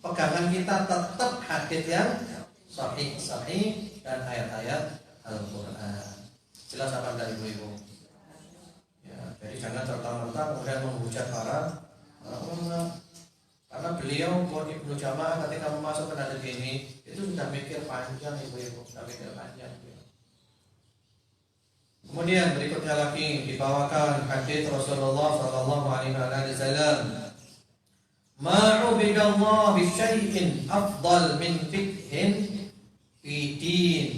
pegangan kita tetap hadis yang sahih dan ayat-ayat Al-Quran. Jelas apa dari ibu-ibu? Ya, jadi jangan serta-merta kemudian menghujat para ulama. Karena beliau Ibnu Jama'ah ketika memasukkan hadis ini itu sudah mikir panjang, ibu-ibu, sudah mikir panjang. Kemudian berikutnya lagi dibawakan hadis Rasulullah sallallahu alaihi wasallam, "Ma'ubidallahu bi syai'in afdal min fiqhin fi din,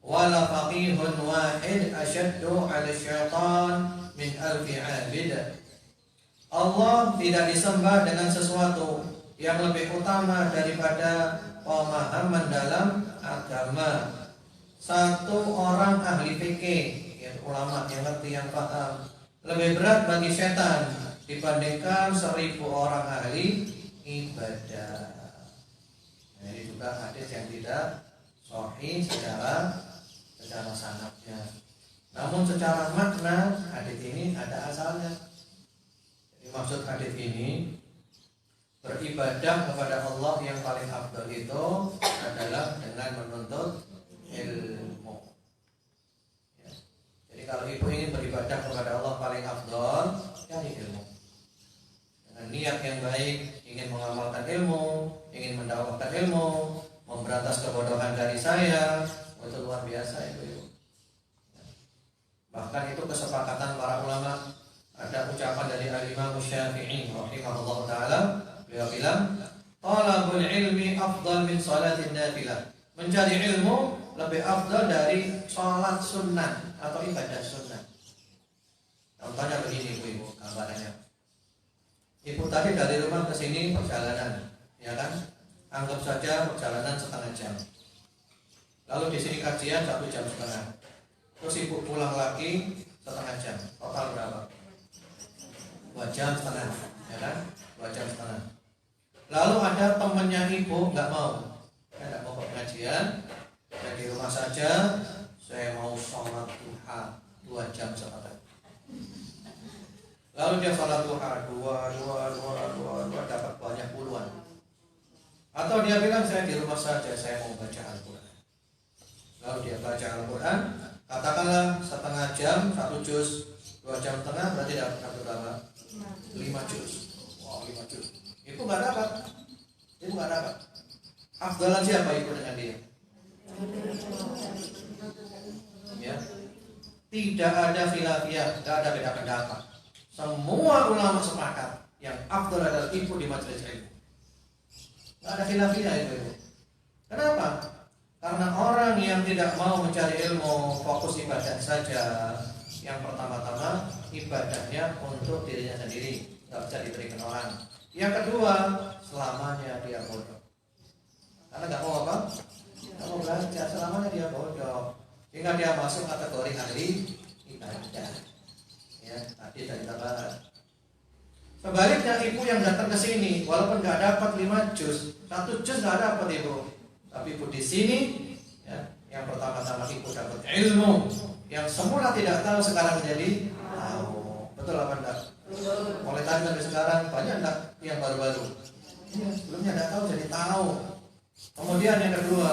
wala faqihun wahid asyaddu 'ala syaitan min alfi 'abid." Allah tidak disembah dengan sesuatu yang lebih utama daripada pemahaman dalam agama. Satu orang ahli fikih, ulama yang ngerti, yang paham, lebih berat bagi setan dibandingkan 1000 orang ahli ibadah. Nah, ini juga hadis yang tidak sahih secara sanadnya. Namun secara makna hadis ini ada asalnya. Jadi maksud hadis ini, beribadah kepada Allah yang paling afdal itu adalah dengan menuntut ilmu. Jadi kalau ibu ingin beribadah kepada Allah paling afdal, cari ilmu. Dengan niat yang baik, ingin mengamalkan ilmu, ingin mendakwahkan ilmu, memberantas kebodohan dari saya, itu ibu-ibu. Bahkan itu kesepakatan para ulama. Ada ucapan dari Al-Imam Syafi'i rahimahullah taala, beliau bilang, "Talabul ilmi afdal min salatin nafilah." Mencari ilmu lebih afdal dari salat sunnah atau ibadah sunnah. Contohnya begini ibu-ibu, gambarannya. Ibu tadi dari rumah ke sini perjalanan, ya kan? Anggap saja perjalanan setengah jam. Lalu di sini kajian 1,5 jam. Terus ibu pulang lagi setengah jam. Total berapa? 2,5 jam, ya kan? 2,5 jam. Lalu ada temannya ibu nggak mau ke pengajian, saya di rumah saja, saya mau sholat duha 2,5 jam. Lalu dia sholat duha dua dapat banyak puluhan. Atau dia bilang saya di rumah saja, saya mau baca Al-Quran. Lalu dia baca Al-Quran, katakanlah setengah jam, 1 juz, 2,5 jam, berarti dapat berapa? 5 juz. Wow, 5 juz. Itu nggak dapat. Afdalan siapa ibu dengan dia? Ya. Tidak ada khilafiyah, tidak ada beda pendapat. Semua ulama sepakat yang afdal adalah ibu di majelis ilmu. Tidak ada khilafiyah ibu. Kenapa? Karena orang yang tidak mau mencari ilmu fokus ibadah saja. Yang pertama-tama ibadahnya untuk dirinya sendiri, tidak bisa diberikan orang. Yang kedua, selamanya dia bodoh. Karena nggak mau apa? Nggak mau belajar, selamanya dia bodoh. Sehingga dia masuk kategori ahli ibadah. Ya, tadi dari tabaran. Sebaliknya ibu yang datang ke sini, walaupun nggak dapat 5 juz, 1 juz nggak dapat ibu. Tapi ibu di sini, ya, yang pertama-tama ibu dapat ilmu yang semula tidak tahu sekarang menjadi tahu. Betul apa enggak? Mulai tadi sampai sekarang banyak enggak yang baru-baru? Ya, sebelumnya tidak tahu jadi tahu. Kemudian yang kedua,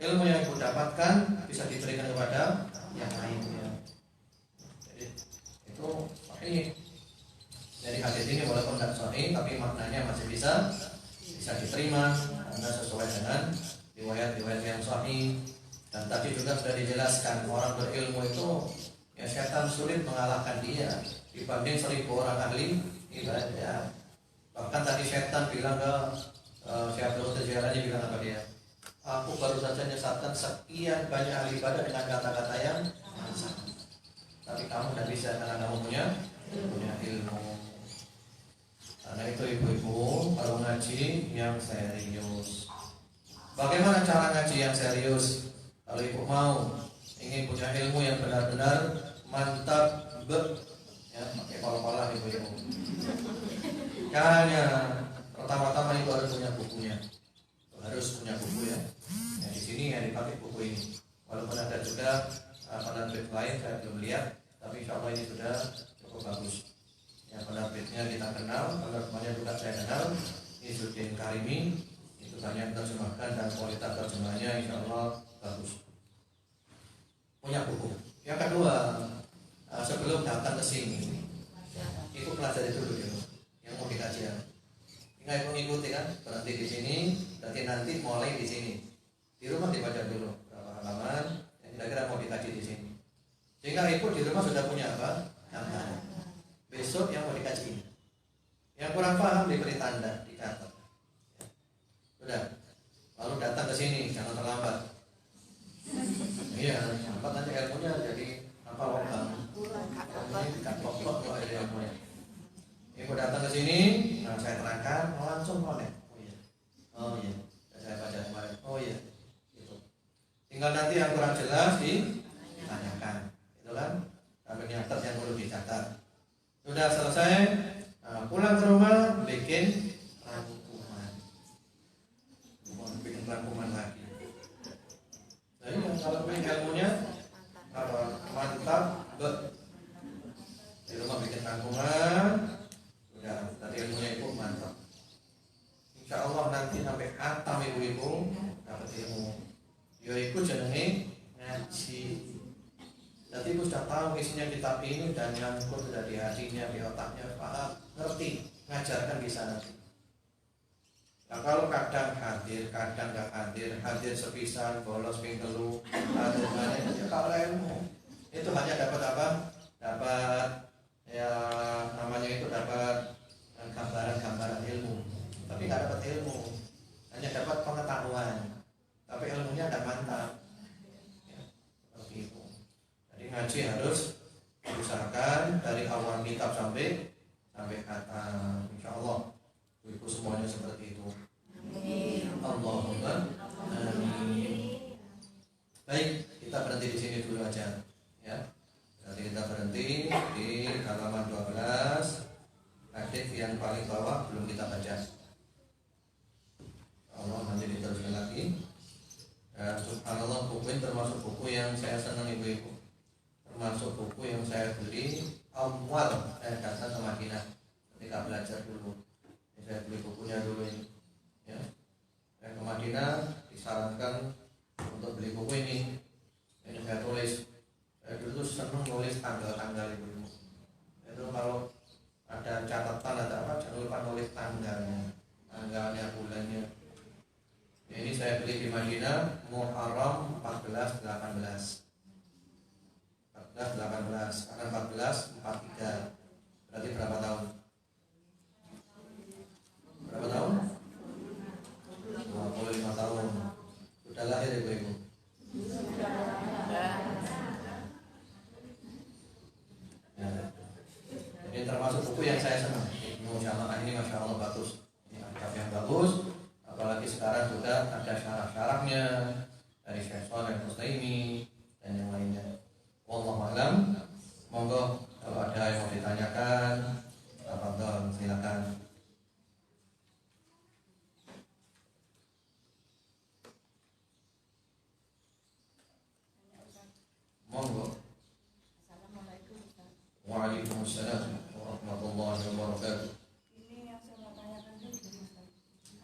ilmu yang ibu dapatkan bisa diberikan kepada yang lainnya. Jadi itu sahih. Jadi hadis ini walaupun tidak sahih, tapi maknanya masih bisa diterima karena sesuai dengan riwayat-riwayat yang sahih. Dan tadi juga sudah dijelaskan orang berilmu itu ya setan sulit mengalahkan dia dibanding 1.000 orang ahli ibadah. Bahkan tadi setan bilang ke Syekh Abdul Qadir Jailani bilang apa dia? Aku baru saja nyesatkan sekian banyak ahli ibadah dengan kata-kata yang salah. Tapi kamu tidak bisa karena kamu punya ilmu. Karena itu ibu-ibu kalau ngaji yang serius. Bagaimana cara ngaji yang serius? Kalau ibu mau ingin punya ilmu yang benar-benar mantap, ya pakai pola-pola ibu-ibu. Caranya pertama-tama ibu harus punya bukunya, harus punya buku ya. Nah, di sini ya dipakai buku ini. Walaupun ada juga penerbit lain saya belum lihat, tapi insya Allah ini sudah cukup bagus. Ya penerbitnya kita kenal, penerbitnya juga saya kenal. Izzuddin Karimi itu banyak terjemahkan dan kualitas terjemahnya insya Allah bagus. Punya buku. Yang kedua, sebelum datang ke sini, ibu pelajari dulu yang mau dikaji. Tinggal ibu ngikuti kan, berhenti di sini, berarti nanti mulai di sini. Di rumah dibaca dulu berapa halaman yang kira-kira mau dikaji di sini. Sehingga ibu di rumah sudah punya apa? Gambaran. Besok yang mau dikaji ini. Yang kurang paham diberi tanda, dicatat. Sudah. Lalu datang ke sini, jangan terlambat. Iya, lambat nanti ilmunya jadi apa logam. Ini kaplok-plok kalau ada ilmunya. Ibu datang ke sini, nah saya terangkan, langsung connect. Oh iya, saya baca kemarin. Oh iya, itu. Tinggal nanti yang kurang jelas ditanyakan, itu kan? Sampai nyatet yang perlu dicatat. Sudah selesai, nah, pulang ke rumah bikin rangkuman lagi. Jadi kalau punya ilmunya mantap, di rumah bikin rangkuman, udah tadi ilmunya ibu mantap. Insya Allah nanti sampai atam ibu-ibu dapat ilmu. Yo ikut jenenge ngaji. Jadi ibu sudah tahu isinya kitab ini dan nyangkut sudah di hatinya, di otaknya, paham, ngerti, ngajarkan bisa nanti. Nah kalau kadang hadir, kadang nggak hadir, hadir sepisan, bolos ping telu, hadir mana, ya kalau ilmu itu hanya dapat apa? Dapat ya namanya itu dapat gambaran-gambaran ilmu, tapi nggak dapat ilmu, hanya dapat pengetahuan, tapi ilmunya tidak mantap. Ya, seperti itu. Jadi ngaji harus diusahakan dari awal kitab sampai khatam, insya Allah. Ibu semuanya seperti itu. Amin. Allahumma amin. Baik, kita berhenti di sini dulu aja, ya. Nanti kita berhenti di halaman 12, hadits yang paling bawah belum kita baca. Allah nanti diteruskan lagi. Dan subhanallah, buku ini termasuk buku yang saya senang ibu-ibu. Termasuk buku yang saya beli awal saya datang ke Madinah ketika belajar dulu. Saya beli bukunya dulu ini, ya. Saya ke Madinah disarankan untuk beli buku ini. Ini saya tulis. Saya dulu senang nulis tanggal-tanggal itu. Itu kalau ada catatan ada apa, jangan lupa nulis tanggalnya, bulannya. Ini saya beli di Madinah Muharram 1418. Karena 1443. Berarti berapa tahun? Berapa tahun? 25 tahun. Sudah lahir ibu-ibu? Ya. Ini termasuk buku yang saya senang. Ibnu Jamaah ini masya Allah bagus. Ini adab yang bagus. Apalagi sekarang juga ada syarah-syarahnya dari Syekh Shalih Al-Utsaimin dan yang lainnya. Wallahu a'lam. Monggo kalau ada yang mau ditanyakan, tafadhol silakan. Monggo. Assalamualaikum Ustaz. Waalaikumsalam warahmatullahi wabarakatuh. Ini yang saya mau tanyakan dulu Ustaz.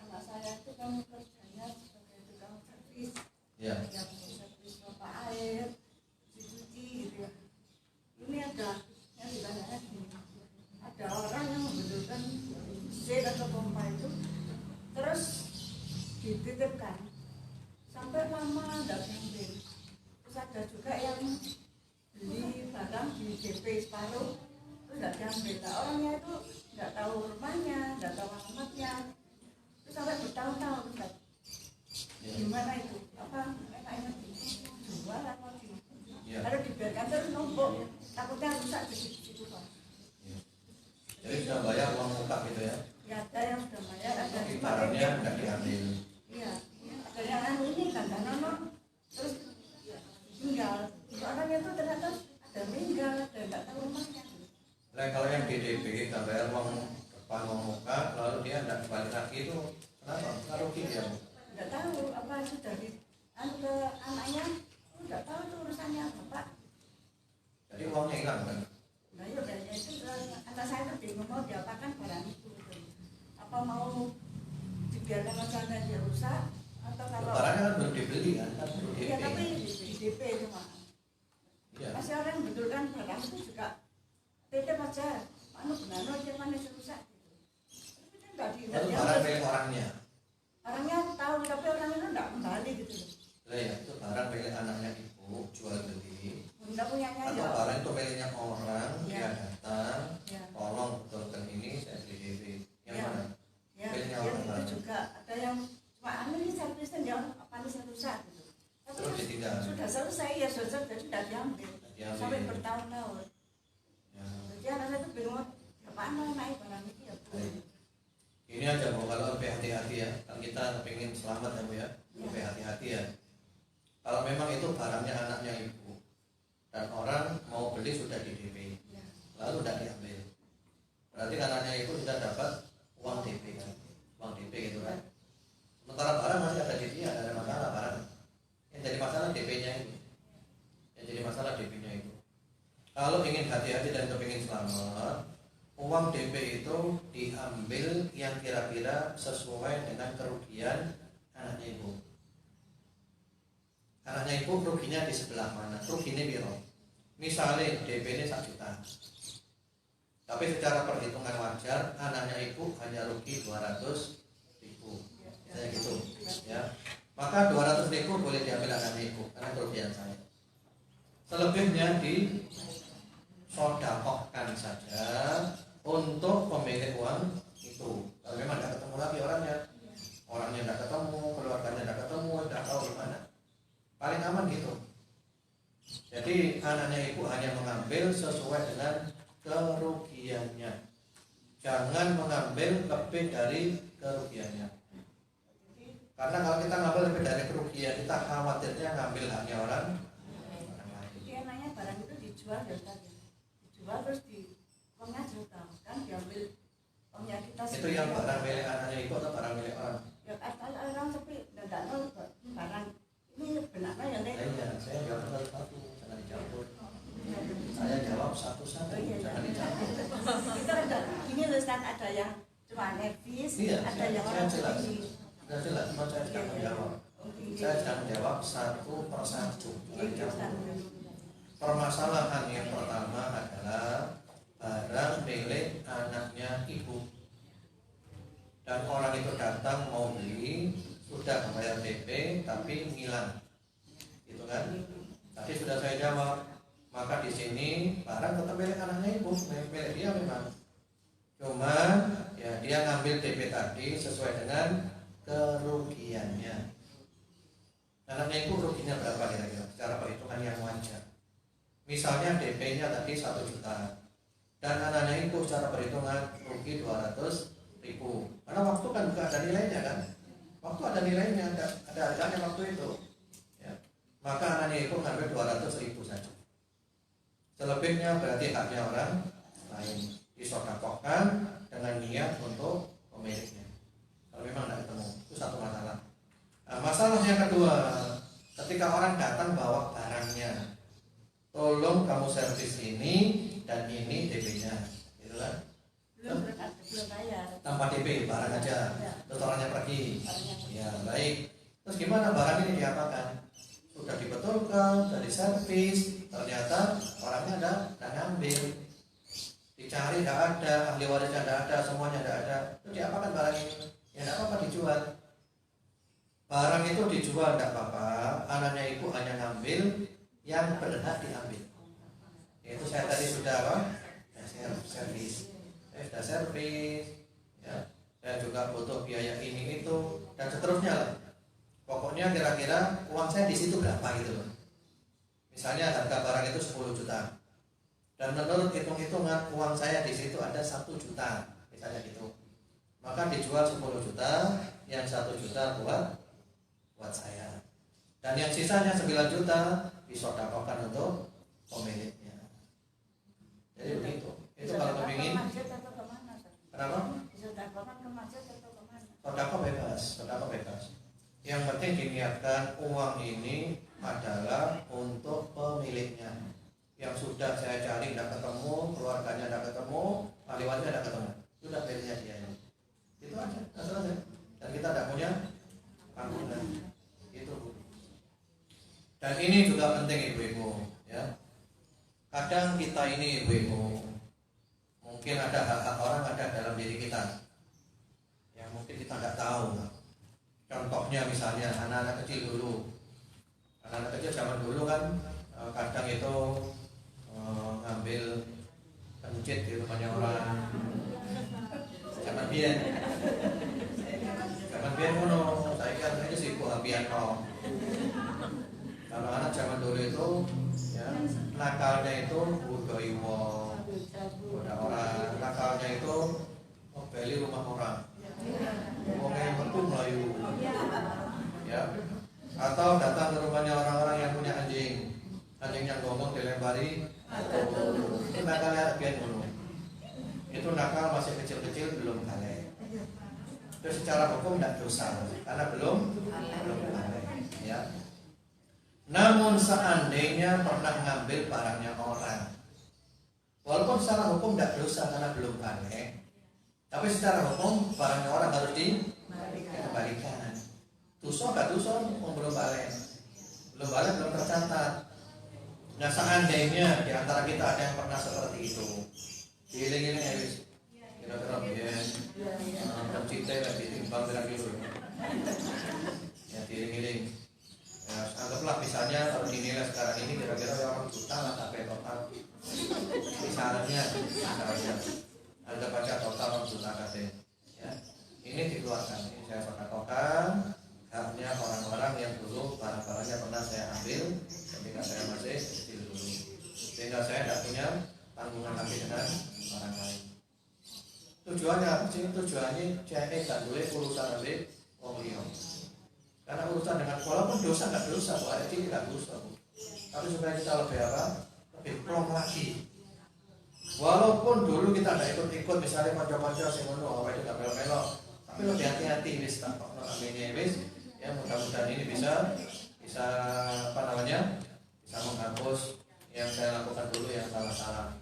Anak saya itu kan kerjanya sebagai tukang servis. Ya. Yang servis pompa air, cuci gitu ya. Ini ada yang ditanya gini. Ada orang yang membetulkan mesin atau pompa itu terus dititipkan sampai lama tidak diambil. Terus ada juga yang beli barang di DP separuh terus tidak diambil. Nah, orangnya itu tidak tahu rumahnya, tidak tahu alamatnya, terus sampai bertahun-tahun. Gimana itu? Apa enaknya dijual atau gimana? Ya. Kalau dibiarkan terus numpuk, takutnya rusak di situ Pak. Ya. Jadi sudah bayar uang muka gitu ya? Ya ada yang sudah bayar, ada Tapi yang barangnya nggak diambil. Iya, ada yang anu ini kandang terus tinggal. Orangnya itu ternyata ada meninggal, ada nggak tahu rumahnya. Nah kalau yang DDP nggak bayar uang depan uang muka, lalu dia nggak balik lagi itu kenapa? Nggak rugi dia? Nggak tahu apa sudah di anu ke anaknya, nggak tahu itu urusannya apa Pak. Jadi uangnya hilang kan? Nah ya biasanya itu anak saya tuh bingung mau diapakan barang itu. Apa mau dibiarkan aja dia rusak atau kalau Barangnya kan belum dibeli kan? Belum iya tapi DP. di DP cuma Iya. masih orang betulkan barang itu juga titip aja anu benar aja mana rusak gitu. Tapi kan nggak Lalu barang milik orangnya. orangnya tahu tapi orang itu nggak kembali gitu. Lah ya itu barang milik anaknya ibu jual beli. Nggak punyanya Atau ya. barang itu miliknya orang, dia Ya. datang, Ya. tolong betulkan ini saya beli DP. Yang Ya. mana? Ya, Miliknya yang orang itu lain. juga ada yang cuma anu ini servisan dia apa nih rusak gitu. Tapi Terus ditinggal. sudah selesai ya sudah jadi tidak diambil Diambil. sampai bertahun-tahun. Ya. Jadi anak saya itu bingung apaan naik barang ini ya Bu. Baik. Ini aja Bu, kalau lebih hati-hati ya. Kan kita pengen selamat ya Bu ya. Lebih hati-hati ya. Kalau memang itu barangnya anaknya ibu dan orang mau beli sudah di DP, Ya. lalu tidak diambil, berarti anaknya ibu sudah dapat uang DP kan, uang DP gitu kan. Sementara barang masih ada di dia, ada masalah barang. Yang jadi masalah DP-nya itu. Yang jadi masalah DP-nya itu. Kalau ingin hati-hati dan kepingin selamat, uang DP itu diambil yang kira-kira sesuai dengan kerugian anaknya ibu. Anaknya ibu ruginya di sebelah mana? Ruginya biro. Misalnya DP ini 1 juta. Tapi secara perhitungan wajar anaknya ibu hanya rugi 200.000. Kayak gitu, ya. Maka 200.000 boleh diambil anaknya ibu karena kerugian saya. Selebihnya di sodakohkan saja untuk pemilik uang itu. Kalau memang tidak ketemu lagi orangnya tidak ketemu, keluarganya tidak ketemu, tidak tahu di mana. Paling aman gitu. Jadi anaknya ibu hanya mengambil sesuai dengan kerugiannya. Jangan mengambil lebih dari kerugiannya. Karena kalau kita ngambil lebih dari kerugian, kita khawatirnya ngambil haknya orang lain. Jadi enaknya barang itu dijual ya tadi. Dijual terus uangnya juta kan diambil uangnya kita. Itu yang barang milik anaknya ibu atau barang milik orang? Ya kalau orang tapi tidak tahu barang ini benarnya yang Iya, saya jawab satu, jangan dicampur. Saya jawab satu-satu, jangan dicampur. Kita ada ini Ustaz, ada yang cuma nervis, Iya, ada yang saya orang jelas. ini. Sudah jelas, cuma saya sedang menjawab. Saya sedang menjawab satu persatu. Permasalahan yang pertama adalah barang milik anaknya ibu. Dan orang itu datang mau beli, sudah membayar DP tapi ngilang, gitu kan? Tadi sudah saya jawab. Maka di sini barang tetap milik anaknya ibu, milik dia memang. Cuman ya dia ngambil DP tadi sesuai dengan kerugiannya. Anaknya ibu ruginya berapa kira-kira? Secara perhitungan yang wajar. Misalnya DP-nya tadi 1 juta dan anaknya ibu secara perhitungan rugi 200.000. Karena waktu kan juga ada nilainya kan? Waktu ada nilainya, ada harganya waktu itu. Ya. Maka anaknya ibu ngambil 200.000 saja. Selebihnya berarti haknya orang lain, disodakohkan dengan niat untuk pemiliknya. Kalau memang tidak ketemu, itu satu masalah. Nah, masalah yang kedua, ketika orang datang bawa barangnya, tolong kamu servis ini dan ini DP-nya, gitu kan? Belum bayar. Tanpa DP, barang aja, terus orangnya pergi. Ya baik. Terus gimana barang ini diapakan? Sudah dibetulkan, sudah diservis, ternyata orangnya ada ngambil. Dicari tidak ada, ahli warisnya tidak ada, semuanya tidak ada. Itu diapakan barang ini? Ya tidak apa-apa dijual. Barang itu dijual tidak apa-apa. Anaknya ibu hanya ngambil yang berhak diambil. Itu saya tadi sudah apa? Servis. Saya sudah servis. Ya. Saya juga butuh biaya ini itu dan seterusnya lah. Pokoknya kira-kira uang saya di situ berapa gitu loh. Misalnya harga barang itu 10 juta. Dan menurut hitung-hitungan uang saya di situ ada 1 juta, misalnya gitu. Maka dijual 10 juta, yang 1 juta buat saya. Dan yang sisanya 9 juta disodakohkan untuk pemiliknya. Jadi begitu. Itu kalau kepingin. Kenapa? Sodakoh bebas. Yang penting diniatkan uang ini adalah untuk pemiliknya. Yang sudah saya cari tidak ketemu, keluarganya tidak ketemu, ahli warisnya tidak ketemu. Sudah miliknya dia ini. Itu aja, selesai. Dan kita tidak punya tanggungan. Itu. Dan ini juga penting ibu-ibu, ya. Kadang kita ini ibu-ibu, mungkin ada hak-hak orang ada dalam diri kita, yang mungkin kita tidak tahu. Contohnya misalnya anak-anak kecil dulu. Anak-anak kecil zaman dulu kan kadang itu ngambil pencit di rumahnya orang. Zaman biyen ngono, saya kan itu sibuk habian kok. Kalau anak zaman dulu itu ya nakalnya itu budoi wong, goda orang. Nakalnya itu beli rumah orang. Wongnya yang betul melayu. Ya. Atau datang ke rumahnya orang-orang yang punya anjingnya ngomong dilempari. Itu nakalnya habian ngono. Itu nakal masih kecil-kecil belum balik. Itu secara hukum tidak dosa karena belum balik, ya. Namun seandainya pernah ngambil barangnya orang, walaupun secara hukum tidak dosa karena belum balik, tapi secara hukum barangnya orang harus dikembalikan. Dosa nggak dosa, belum balik, belum tercatat. Nah seandainya di antara kita ada yang pernah seperti itu, diiling-iling ya wis. Kira-kira biyen pencipta lagi timbang berapa kilo. Ya diiling-iling. Ya, anggaplah misalnya kalau dinilai sekarang ini kira-kira orang juta lah sampai total. Misalnya, anggap aja total orang juta KT. Ya, ini dikeluarkan. Ini saya katakan haknya orang-orang yang dulu barang-barangnya pernah saya ambil ketika saya masih kecil dulu, sehingga saya tidak punya tanggungan lagi dengan orang lain. Tujuannya apa sih? Tujuannya saya tak boleh urusan nanti orang lain. Karena urusan dengan walaupun dosa nggak dosa, bu, ada ini nggak dosa, bu. Tapi supaya kita lebih apa? Lebih plong lagi. Walaupun dulu kita nggak ikut-ikut, misalnya macam-macam sih ngono, apa itu nggak melo-melo, tapi lebih hati-hati wis tak kok ini wis. Ya mudah-mudahan ini bisa apa namanya? Bisa menghapus yang saya lakukan dulu yang salah-salah.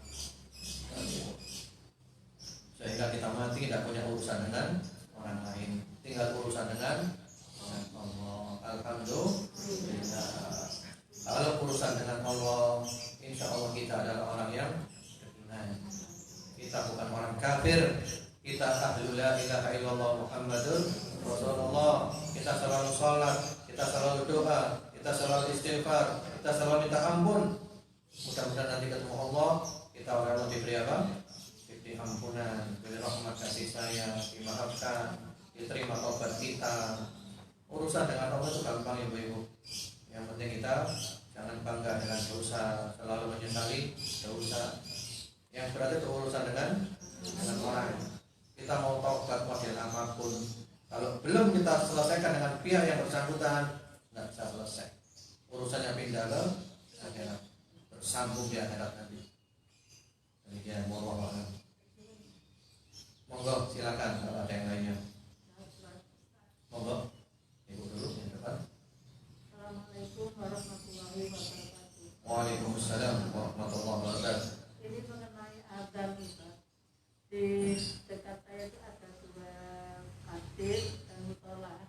Sehingga kita mati tidak punya urusan dengan orang lain, tinggal urusan dengan Allah. Alhamdulillah. Kalau urusan dengan Allah, insya Allah kita adalah orang yang beriman. Kita bukan orang kafir. Kita ahlul la ilaha illallah Muhammadur Rasulullah. Kita selalu sholat, kita selalu doa, kita selalu istighfar, kita selalu minta ampun. Mudah-mudahan nanti ketemu Allah, kita orang yang diberi apa? Diberi ampunan, diberi rahmat kasih sayang, dimaafkan, diterima taubat kita. Urusan dengan Allah itu gampang ibu-ibu. Yang penting kita jangan bangga dengan dosa, selalu menyesali dosa. Yang berarti itu urusan dengan orang. Kita mau taubat model apapun, kalau belum kita selesaikan dengan pihak yang bersangkutan, nggak bisa selesai. Urusannya pindah ke akhirat, bersambung di akhirat nanti. Demikian, monggo silakan kalau ada yang lainnya. Monggo. Ibu dulu yang depan. Assalamualaikum warahmatullahi wabarakatuh. Waalaikumsalam warahmatullahi wabarakatuh. Ini mengenai azan Ustaz. Di dekat saya itu ada dua masjid dan musola,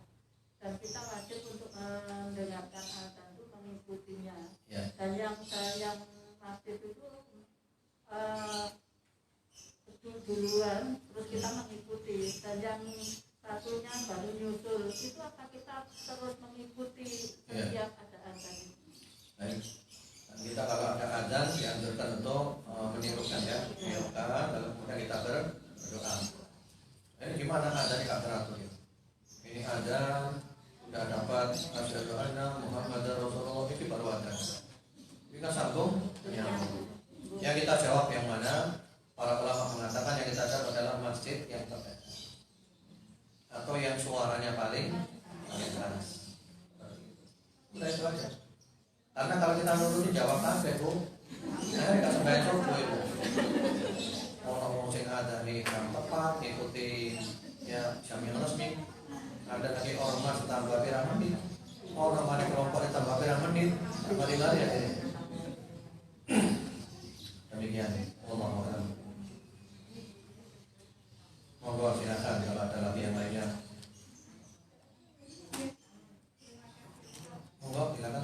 dan kita wajib untuk mendengarkan azan itu mengikutinya. Ya. Dan yang masjid itu duluan, terus kita mengikuti, dan yang satunya baru nyusul. Itu apa kita terus mengikuti setiap ada azan itu? Baik. Dan kita kalau ada azan dianjurkan untuk menirukan ya, menirukan, lalu kemudian kita berdoa. Ini gimana azan nggak teratur ya? Ini azan sudah dapat asyhadu anna Muhammadar Rasulullah, itu baru azan. Kita sambung yang kita jawab yang mana? Para ulama mengatakan yang kita jawab adalah masjid yang terdekat atau yang suaranya paling keras. Udah itu aja. Karena kalau kita nuruti jawab apa bu? Nggak sampai coba ibu. Orang sing ada nih yang tepat ikuti ya jam yang resmi. Ada lagi ormas tambah pirang menit. Orang mana kelompok tambah pirang menit. Mari-mari ya. Demikian. Wallahu a'lam. Monggo silakan kalau ada lagi yang lainnya. Monggo silakan.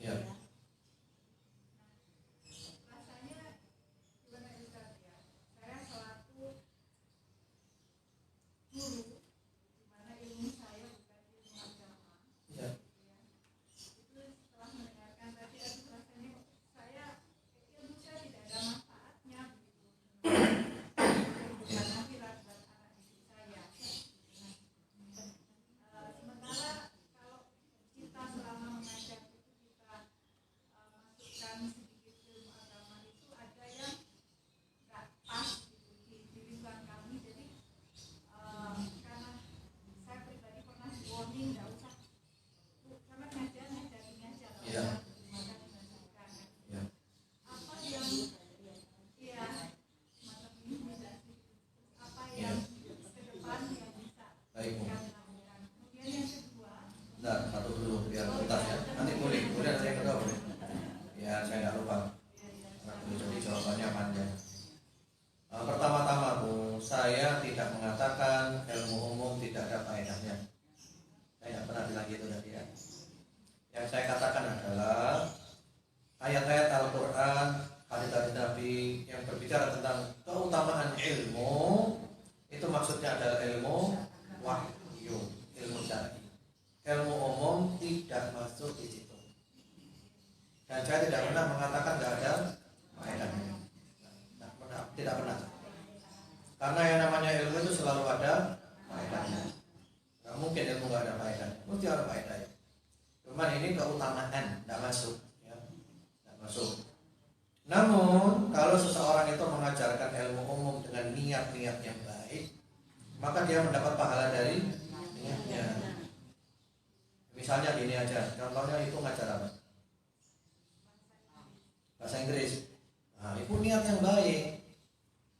Ya. Saya selaku guru, di mana ilmu saya bukan ilmu agama. Ya. Itu setelah mendengarkan tadi, rasanya saya ilmu saya tidak ada manfaatnya begitu. Bukan akhirat buat anak didik saya. Sementara kalau kita selama mengajar itu kita masukkan sedikit ilmu agama, itu ada yang nggak pas gitu di lingkungan kami. Jadi karena saya pribadi pernah di warning nggak usah, karena ngajarin aja nggak Iya. usah makan dimasukkan. Ya. Apa yang ya semacam ini beda sih. Apa yang ke depan yang bisa Baik bu. kami lakukan. Kemudian yang kedua, Nah, satu dulu biar tuntas ya. Nanti boleh, kemudian saya kedua boleh. Ya, saya nggak lupa. Jadi jawabannya panjang. Pertama-tama bu, saya tidak mengatakan ilmu umum tidak ada faedahnya. Saya tidak pernah bilang gitu tadi ya. Yang saya katakan adalah ayat-ayat Al-Quran, hadis-hadis Nabi yang berbicara tentang keutamaan ilmu itu Dan saya tidak pernah mengatakan nggak ada faedahnya. Tidak pernah. Karena yang namanya ilmu itu selalu ada faedahnya. Nggak mungkin ilmu nggak ada faedahnya. Mesti ada faedahnya. Cuman ini keutamaan, tidak masuk. Ya. Tidak masuk. Namun kalau seseorang itu mengajarkan ilmu umum dengan niat-niat yang baik, maka dia mendapat pahala dari niatnya. Misalnya gini aja, contohnya itu ngajar apa? Bahasa Inggris. Nah, itu niat yang baik.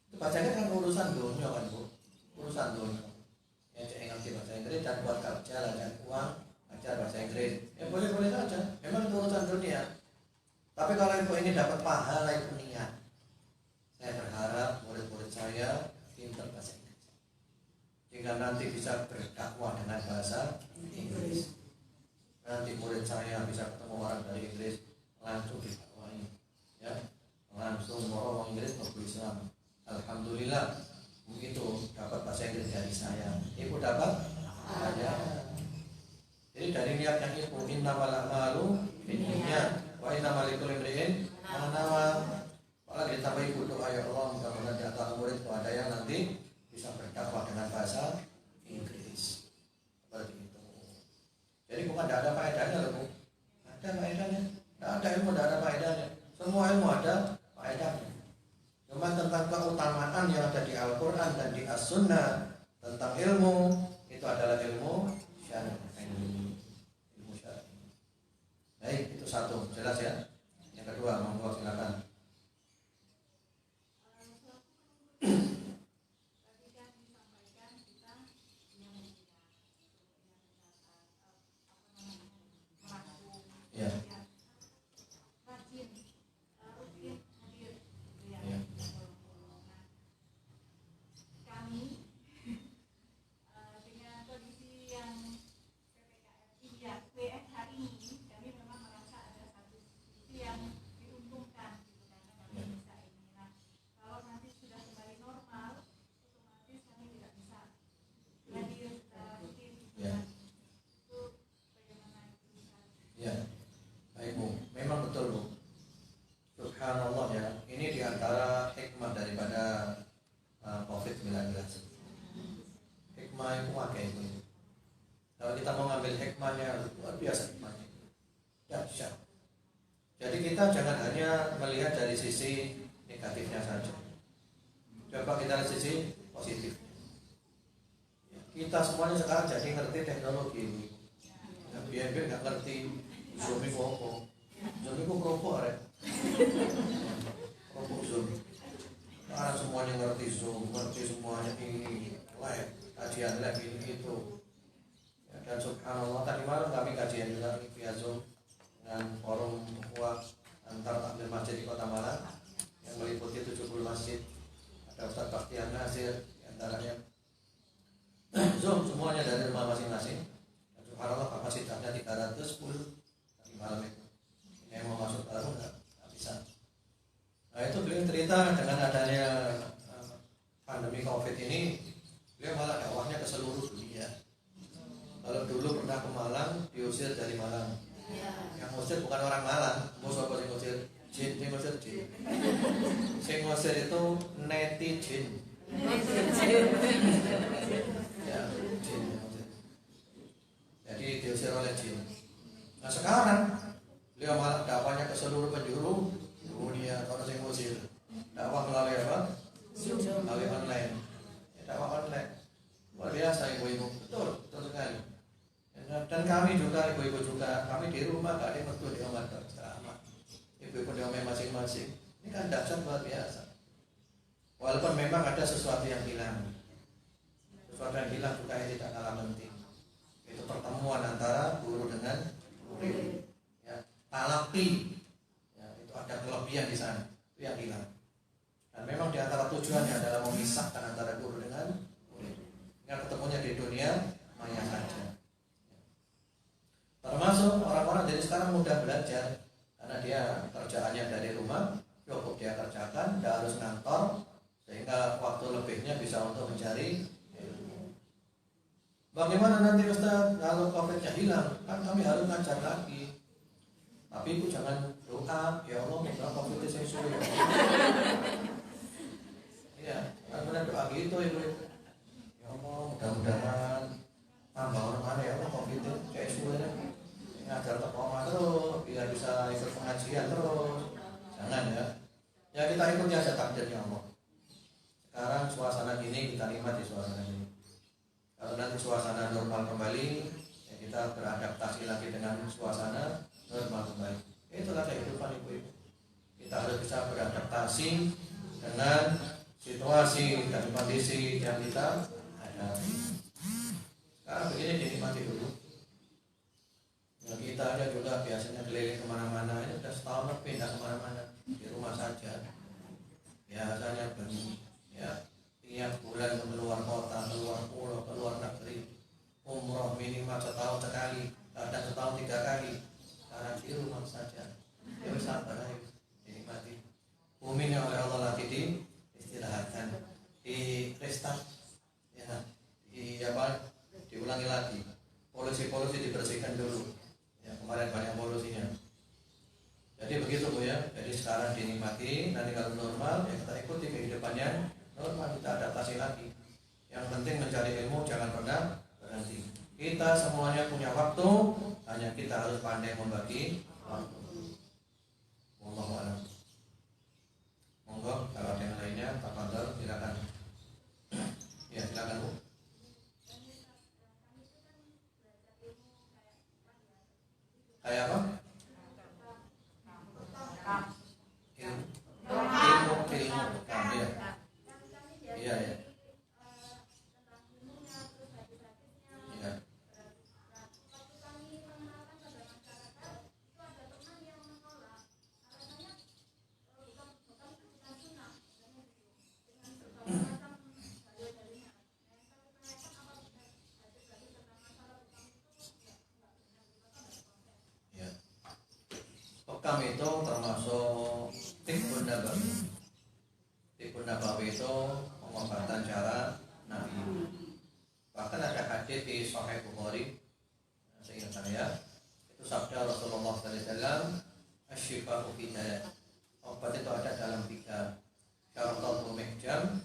Itu bacanya kan urusan dunia kan Bu, urusan dunia. Ya cek ngerti bahasa Inggris dan buat kerja lah dan uang, ngajar bahasa Inggris. Ya boleh-boleh saja. Memang itu urusan dunia. Tapi kalau ibu ini dapat pahala itu niat. Saya berharap murid-murid saya pintar bahasa Inggris, sehingga nanti bisa berdakwah dengan bahasa Inggris. Nanti murid saya bisa ketemu orang dari Inggris, langsung didakwahi, ya, langsung orang Inggris masuk Islam. Alhamdulillah, begitu dapat bahasa Inggris dari saya. Ibu dapat ada. Jadi dari niat yang itu, innamal a'malu binniyat wa innamal likulli imri'in ma nawa. Kalau ditambah ibu doa, ya Allah, mudah-mudahan di antara murid itu ada yang nanti bisa berdakwah dengan bahasa Inggris. Seperti itu. Jadi bukan tidak ada faedahnya loh Bu. Ada faedahnya. Tidak ada ilmu tidak ada faedahnya. Semua ilmu ada faedahnya. Cuma tentang keutamaan yang ada di Al-Quran dan di As-Sunnah tentang ilmu, itu adalah ilmu syar'i. Ilmu syar'i. Baik, itu satu, jelas ya. Yang kedua, monggo silakan. Ya. Subhanallah ya, ini diantara hikmah daripada COVID-19. Hikmah itu pakai itu. Kalau kita mau ngambil hikmahnya, luar biasa hikmahnya. Dahsyat. Jadi kita jangan hanya melihat dari sisi negatifnya saja. Coba kita lihat sisi positif. Kita semuanya sekarang jadi ngerti teknologi. Yang biar nggak ngerti Zoom itu apa. Zoom itu rokok ya. Rokok Zoom. Sekarang semuanya ngerti Zoom, ngerti semuanya ini live, kajian live ini itu. Ya, dan subhanallah tadi malam kami kajian juga via Zoom dengan forum ukhuwah antar takmir masjid di Kota Malang yang meliputi 70 masjid. Ada Ustaz Bakhtiar Nasir antaranya. Zoom semuanya dari rumah masing-masing. Dan subhanallah kapasitasnya 310 tadi malam itu. Ini yang mau masuk baru nggak bisa. Nah itu beliau cerita dengan adanya pandemi COVID ini, beliau malah dakwahnya ke seluruh dunia. Kalau dulu pernah ke Malang, diusir dari Malang. Yang ngusir bukan orang Malang, musuh apa yang ngusir? Jin, yang ngusir jin. Yang ngusir itu netizen. Ya, jin. Jadi diusir oleh jin. Nah sekarang beliau malah dakwahnya ke seluruh penjuru dunia. Kalau saya ngusir dakwah melalui apa? Melalui online. Ya, dakwah online. Luar biasa ibu-ibu. Betul sekali. Dan kami juga, ibu-ibu juga, kami di rumah gak ada mertua di rumah ceramah. Ibu-ibu di rumah masing-masing. Ini kan dahsyat luar biasa. Walaupun memang ada sesuatu yang hilang. Sesuatu yang hilang juga yang tidak kalah penting. Itu pertemuan antara guru dengan murid. Ya, talaqqi. Ya, itu ada kelebihan di sana. Itu yang hilang. Dan memang di antara tujuannya adalah memisahkan antara guru dengan murid. Yang ketemunya di dunia maya saja. Termasuk orang-orang jadi sekarang mudah belajar karena dia kerjaannya dari rumah, cukup dia kerjakan, tidak harus ngantor, sehingga waktu lebihnya bisa untuk mencari ilmu. Bagaimana nanti Ustaz kalau COVID-nya hilang? Kan kami harus ngajar lagi. Tapi ibu jangan doa, ya Allah mudah COVID saya suruh. Iya, kan doa gitu ibu. Ya Allah mudah-mudahan tambah orang mana ya Allah COVID kayak suruh ngajar terkoma terus, biar bisa ikut pengajian terus. Jangan ya. Ya kita ikuti aja takdirnya Allah. Sekarang suasana gini kita nikmati suasana ini. Kalau nanti suasana normal kembali, ya kita beradaptasi lagi dengan suasana normal kembali. Itulah kehidupan ibu-ibu. Kita harus bisa beradaptasi dengan situasi dan kondisi yang kita hadapi. Sekarang begini dinikmati dulu. Ya, kita aja juga biasanya keliling kemana-mana, ini sudah setahun lebih tidak kemana-mana, di rumah saja. Biasanya ya tiap bulan keluar kota, keluar pulau, keluar negeri, umroh minimal setahun sekali, kadang setahun 3 kali. Sekarang di rumah saja, ya sabar aja, dinikmati. Bumi yang oleh Allah lagi diistirahatkan, di restart, ya, diulangi lagi. Polusi dibersihkan dulu. Ya, kemarin banyak polusinya. Jadi begitu Bu ya. Jadi sekarang dinikmati, nanti kalau normal ya kita ikuti kehidupannya. Normal kita adaptasi lagi. Yang penting mencari ilmu jangan pernah berhenti. Kita semuanya punya waktu, hanya kita harus pandai membagi waktu. Wallahu a'lam. Monggo kalau ada yang lainnya, tafadhol silakan. Ya silakan Bu. Kayak apa? Ilmu. Iya. Iya. Bekam itu termasuk tikkun nabawi. Tikkun nabawi itu pengobatan cara Nabi. Bahkan ada hadis di Sahih Bukhari, seingat saya, itu sabda Rasulullah SAW, "Asy-syifa'u fi thalath." Obat itu ada dalam 3. Syarbatul mihjam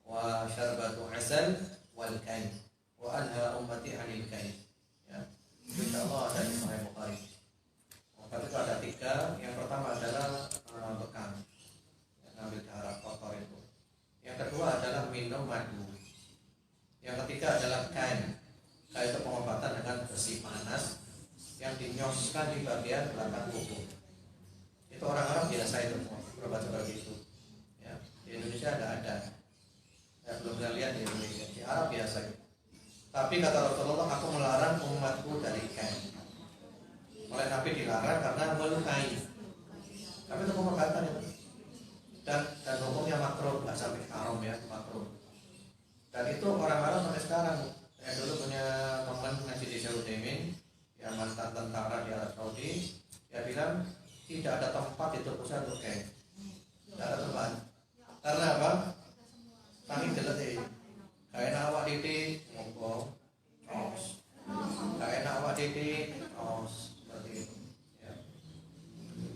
wa syarbatu asal wal kain wa anha ummati 'anil kain. Ya. Insyaallah ada di Sahih Bukhari. Obat itu ada 3. Yang pertama adalah bekam, ngambil darah kotor itu. Yang kedua adalah minum madu. Yang ketiga adalah kain. Kain itu pengobatan dengan besi panas yang dinyoskan di bagian belakang tubuh. Itu orang-orang biasa itu berobat seperti itu. Ya, di Indonesia ada. Saya belum pernah lihat di Indonesia. Di Arab biasa itu. Tapi kata Rasulullah, aku melarang umatku dari kain. Oleh Nabi dilarang karena melukai. Tapi itu pengobatan itu. Dan hukumnya makruh, nggak sampai haram ya, makruh. Dan itu orang-orang sampai sekarang. Saya dulu punya teman ngaji di Syaudimin, yang mantan tentara di Arab Saudi. Dia bilang tidak ada tempat itu pusat untuk kain. Tidak ada tempat. Karena apa? Saking jelas kain awak titik, ngomong, os. Kain awak titik, os.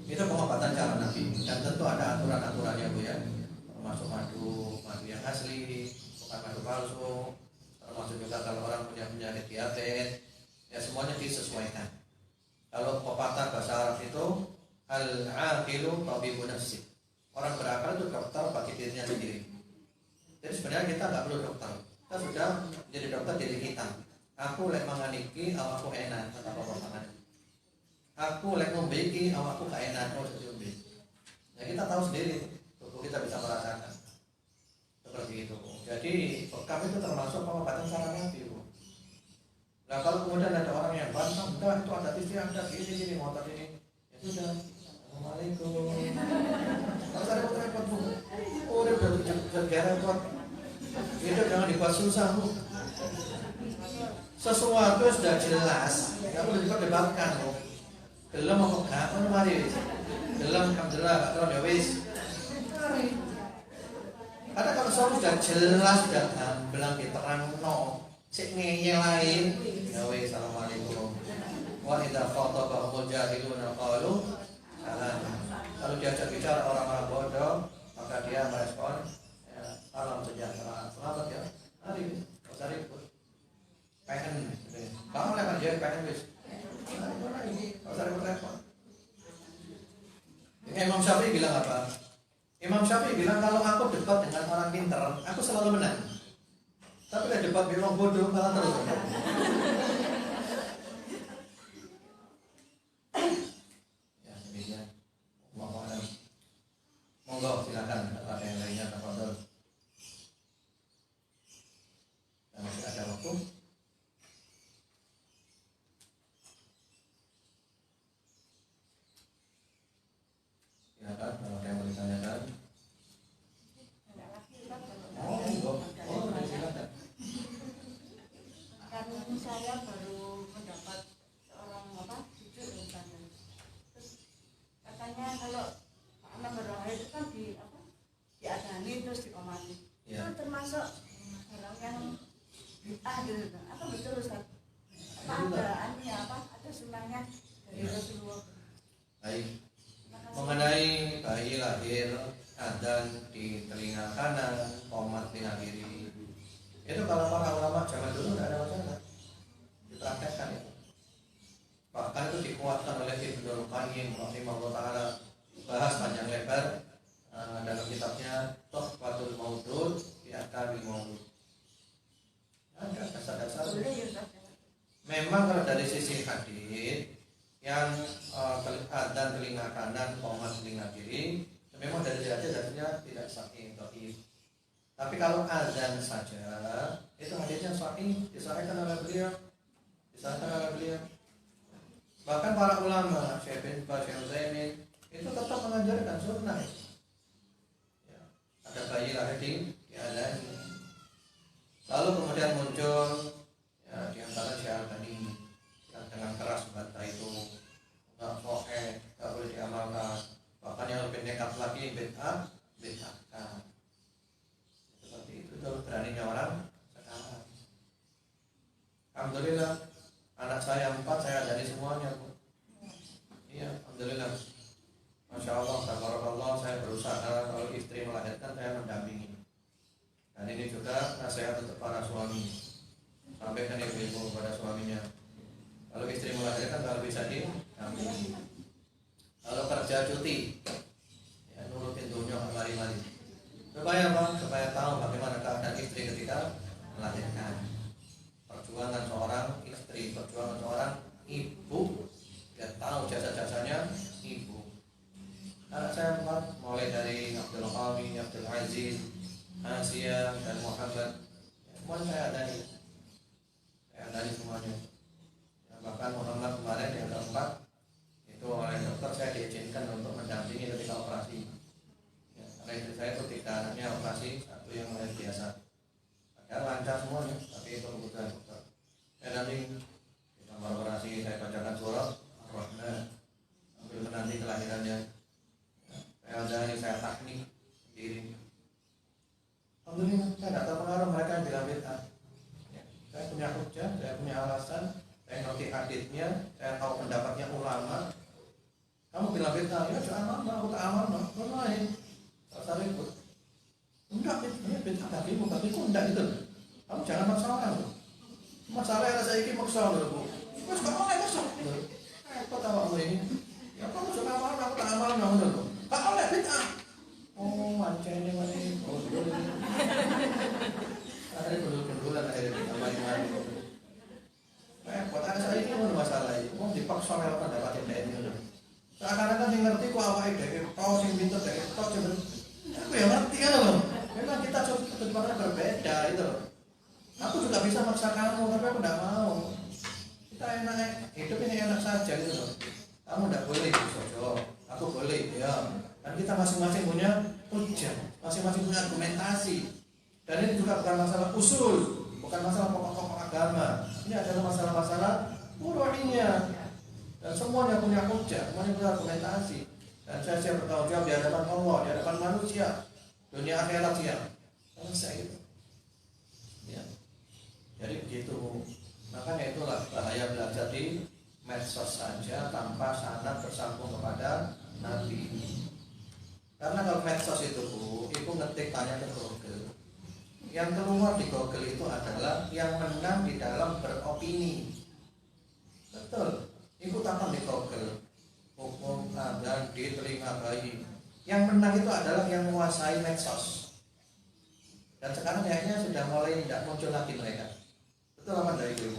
Itu pengobatan cara Nabi, dan tentu ada aturan-aturannya Bu ya, termasuk madu yang asli, bukan madu palsu, termasuk juga kalau orang punya penyakit diabetes, ya semuanya disesuaikan. Kalau pepatah bahasa Arab itu al-aqilu tabibun nafsi, orang berakal itu dokter bagi dirinya sendiri. Jadi sebenarnya kita nggak perlu dokter, kita sudah jadi dokter diri kita. Aku lek manganiki, aku enak, kata pepatah. Aku lek ngombe iki awakku gak enak kok ngombe. Ya kita tahu sendiri, tubuh kita bisa merasakan. Seperti itu. Jadi bekam itu termasuk pengobatan cara Nabi. Nah kalau kemudian ada orang yang bantah, enggak itu ada istri Anda gini ngotot ini. Ya sudah. Assalamualaikum. Kalau ada repot Bu. Oh, udah bergara repot. Itu jangan dibuat susah Bu. Sesuatu sudah jelas, enggak perlu diperdebatkan Bu. Gelem apa gak ngono mari wis. Gelem alhamdulillah gak terus ya wis. Karena kalau sudah jelas sudah gamblang diterangno, sik ngeyel lain. Ya wis assalamualaikum. Wa idza khatabahumul jahiluna qalu salam. diajak bicara orang-orang bodoh, maka dia merespon, ya, salam sejahtera, selamat ya, hari ini, gak usah ribut. Pengen, kamu lah kan dia pengen wis. Nah, ini gak usah ribut-ribut. Imam Syafi'i bilang apa? Imam Syafi'i bilang kalau aku debat dengan orang pintar, aku selalu menang. Tapi kalau debat dengan orang bodoh, kalah terus. Ya, demikian. Monggo silakan ada yang lainnya tafadhol. Dan masih ada waktu. Silakan kalau ada yang mau ditanyakan. Oh, silakan. Karena saya baru mendapat seorang cucu dari sana. Terus katanya kalau anak berdoa itu kan diadani terus dikomati. Ya. Itu termasuk orang yang bid'ah gitu. Apa betul Ustaz? Apa ada sunnahnya dari Rasulullah? Baik. Mengenai bayi lahir adzan di telinga kanan, qomat telinga kiri, itu kalau para ulama zaman dulu tidak ada masalah, dipraktekkan itu. Bahkan itu dikuatkan oleh Ibnu Qayyim rahimahullah taala, bahas panjang lebar dalam kitabnya Tuhfatul Maudud fi Ahkamil Maulud. Ada dasar-dasar. Memang kalau dari sisi hadis yang adzan telinga kanan, qomat telinga kiri, memang dari hadisnya tidak sahih, dhaif. Tapi kalau adzan saja, itu hadisnya sahih, disahihkan oleh beliau. Bahkan para ulama, Syekh bin Baz, Syekh Utsaimin, itu tetap mengajarkan sunnah. Ya, ada bayi lahir di adzan. Lalu kemudian muncul ya, di antara syarat tadi yang dengan keras bantah itu nggak sahih, nggak boleh diamalkan. Bahkan yang lebih nekat lagi bid'ah seperti itu beraninya orang sekarang. Alhamdulillah anak saya 4 saya dari semuanya, Bu. Iya, alhamdulillah. Masya Allah, tabarakallah, saya berusaha kalau istri melahirkan saya mendampingi. Dan ini juga nasihat untuk para suami. Sampaikan ibu-ibu kepada suaminya. Kalau istri melahirkan kalau bisa didampingi. Kalau kerja cuti, ya nurutin dunia mari-mari. Supaya apa? Supaya tahu bagaimana keadaan istri ketika melahirkan. Perjuangan seorang istri, perjuangan seorang ibu, dia tahu jasa-jasanya ibu. Anak saya 4, mulai dari Abdul Qawi, Abdul Aziz, Asia, dan Muhammad, semuanya saya adani semuanya. Ya, bahkan Muhammad kemarin yang keempat itu oleh dokter saya diizinkan untuk mendampingi ketika operasi. Ya, karena istri saya itu 3 anaknya operasi, 1 yang luar biasa. Padahal lancar semuanya, tapi itu kebutuhan dokter. Saya dampingi di kamar operasi, saya bacakan surah Ar-Rahman sambil menanti kelahirannya. Ya, saya adani, saya taknik sendiri. Alhamdulillah, saya tidak terpengaruh mereka yang bilang bid'ah. Ya, saya punya hujah, saya punya alasan, saya ngerti hadisnya, saya tahu pendapatnya ulama. Kamu bilang bid'ah, ya jangan amal, aku tak amal, aku lain. Tak usah ribut. Enggak, ini bid'ah bagimu, bagiku enggak itu. Kamu jangan maksakan. Masalah yang saya ingin maksa dulu, Bu. Terus kamu nggak maksa. Kok tahu ini? Ya kamu suka amal, aku tak amal, kamu dulu. Kamu lihat bid'ah. Oh, mancing ini. Oh, dulu ini. Ada dulu-duluan akhirnya kita mari-mari. Repot, ada saya ini pun masalah ini. Mau dipaksa oleh pendapat yang lain itu. Seakan-akan yang ngerti kok awak itu, kau yang pintar dari kau coba. Aku yang ngerti kan loh. Memang kita coba berbeda itu loh. Aku juga bisa maksa kamu, tapi aku tidak mau. Kita enak, hidup ini enak saja gitu loh. Kamu tidak boleh Sojo, aku boleh ya. Dan kita masing-masing punya hujah, masing-masing punya argumentasi. Dan ini juga bukan masalah usul, bukan masalah pokok-pokok agama. Ini adalah masalah-masalah furu'iyah. Dan semuanya punya hujah, semuanya punya argumentasi. Dan saya siap bertanggung jawab di hadapan Allah, di hadapan manusia, dunia akhirat ya. Selesai itu. Ya. Jadi begitu. Makanya itulah bahaya belajar di medsos saja tanpa sanad bersambung kepada Nabi. Karena kalau medsos itu Bu, itu ngetik tanya ke Google. Yang keluar di Google itu adalah yang menang di dalam beropini. Betul. Ibu tanpa di Google. Hukum ada di telinga bayi. Yang menang itu adalah yang menguasai medsos. Dan sekarang kayaknya sudah mulai tidak muncul lagi mereka. Betul apa dari Ibu?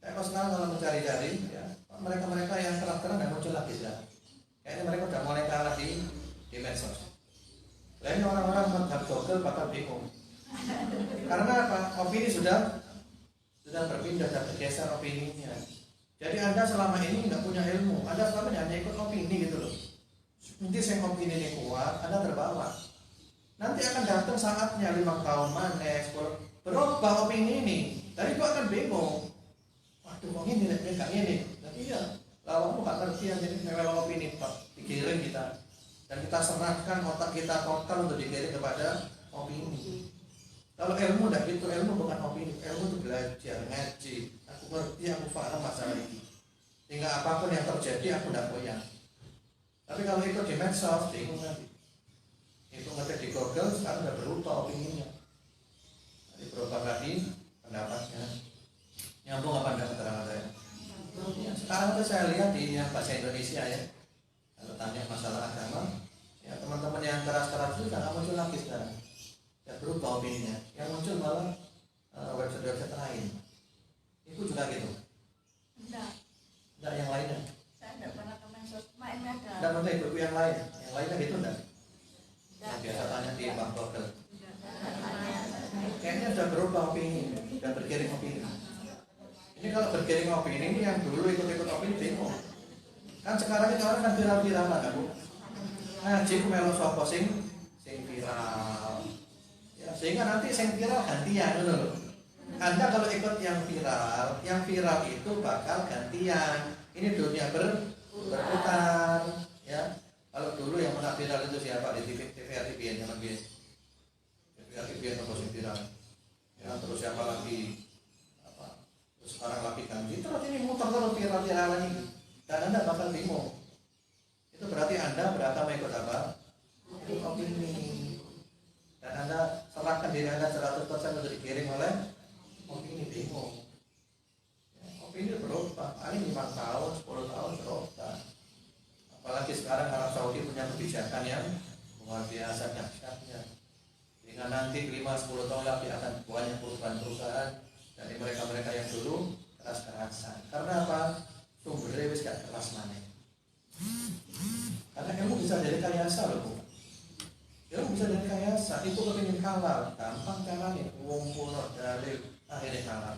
Kalau sekarang kalau mencari-cari, ya, mereka-mereka yang keras-keras tidak muncul lagi sudah. Kayaknya mereka sudah mulai kalah di medsos. Lainnya orang-orang menghadap Google bakal bingung. Karena apa? Opini sudah berpindah dan bergeser opininya. Jadi Anda selama ini nggak punya ilmu, Anda selama ini hanya ikut opini gitu loh. Nanti saya opini ini kuat, Anda terbawa. Nanti akan datang saatnya 5 tahun mana, 10 berubah opini ini. Tadi gua akan bingung. Waduh, kok ini nggak ini. Nanti ya, lawanmu nggak ngerti yang jadi lewat opini, Pak. Dikirim kita. Dan kita serahkan otak kita total untuk dikirim kepada opini. Kalau ilmu tidak gitu, ilmu bukan opini, ilmu itu belajar, ngaji. Aku ngerti, aku paham masalah ini. Sehingga apapun yang terjadi, aku tidak goyang. Tapi kalau ikut di medsos, bingung nanti. Itu ngetik di Google, sekarang sudah berubah opininya. Jadi berubah lagi pendapatnya. Nyambung apa enggak keterangan saya? Ya, sekarang itu saya lihat di yang bahasa Indonesia ya. Kalau tanya masalah agama, ya teman-teman yang keras-keras itu tidak muncul lagi sekarang. Ya berubah opininya. Yang muncul malah website-website lain. Itu juga gitu. Enggak yang lainnya. Saya tidak pernah ke medsos, main ada. Enggak nonton ibu yang lain. Yang lainnya gitu enggak? Yang biasa tanya di Bang Google. Kayaknya sudah berubah opini, sudah bergiring opini. Ini kalau bergiring opini ini yang dulu ikut-ikut opini bingung. Kan sekarang ini orang kan viral-viral kan Bu. Ngaji ku melu sapa sing viral. Ya, sehingga nanti sing viral gantian loh. Anda kalau ikut yang viral itu bakal gantian. Ini dunia berputar ya. Kalau dulu yang pernah viral itu siapa di TVRI zaman biasa. TVRI atau sing viral. Ya, terus siapa lagi? Terus sekarang lagi ganti. Terus ini muter terus viral-viralan ini. Dan Anda bakal bingung. Itu berarti Anda beragama ikut apa? Ikut opini. Dan Anda serahkan diri Anda 100% untuk dikirim oleh opini, bingung. Ya, opini berubah. Paling 5 tahun, 10 tahun berubah. Apalagi sekarang Arab Saudi punya kebijakan yang luar biasa dahsyatnya. Sehingga nanti 5-10 tahun lagi akan banyak perubahan-perubahan dari mereka-mereka yang dulu keras-kerasan. Karena apa? Sumbernya wis gak keras maneh. Karena ilmu bisa jadi kayasa loh Bu. Ilmu bisa jadi kayasa. Itu kepingin halal, gampang caranya. Ngumpul dalil akhirnya halal.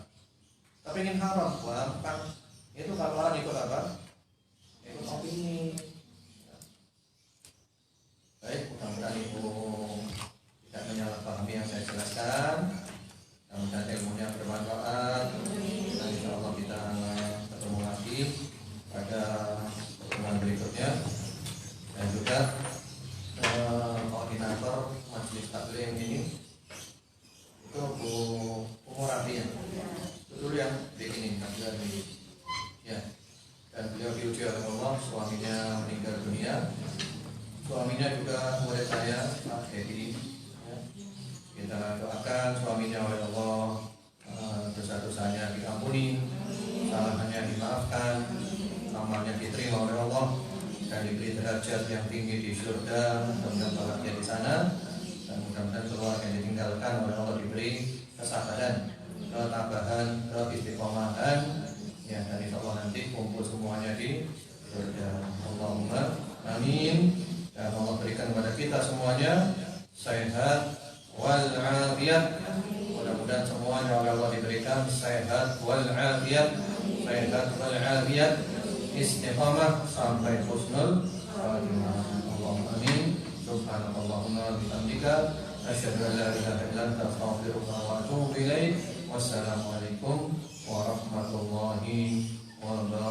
Kepingin haram, gampang. Itu kalau orang ikut apa? Ikut opini. Baik, mudah-mudahan Ibu tidak menyalahpahami yang saya jelaskan. Mudah-mudahan ilmunya bermanfaat. Dan insya Allah kita ketemu lagi pada pertemuan berikutnya. Dan juga koordinator majelis taklim ini itu Bu Murabi ya. Itu dulu yang bikin ini. Ya. Dan beliau diuji oleh Allah, suaminya meninggal dunia. Suaminya juga murid saya, Pak Edi. Ya. Kita doakan suaminya oleh Allah, dosa-dosanya diampuni, kesalahannya dimaafkan, amalnya diterima oleh Allah, dan diberi derajat yang tinggi di surga, mudah-mudahan bahagia di sana, dan mudah-mudahan keluarga yang ditinggalkan oleh Allah diberi kesabaran, ketabahan, keistiqomahan, ya, dan insya Allah nanti kumpul semuanya di surga. Allahumma amin. Dan Allah berikan kepada kita semuanya sehat wal-afiyat. Mudah-mudahan semuanya oleh Allah diberikan sehat wal-afiyat, sehat wal-afiyat, istiqamah sampai husnul khatimah. Allahumma amin. Subhanallahumma bihamdika asyhadu an la ilaha illa anta astaghfiruka wa atubu ilaik. Wassalamualaikum warahmatullahi wabarakatuh.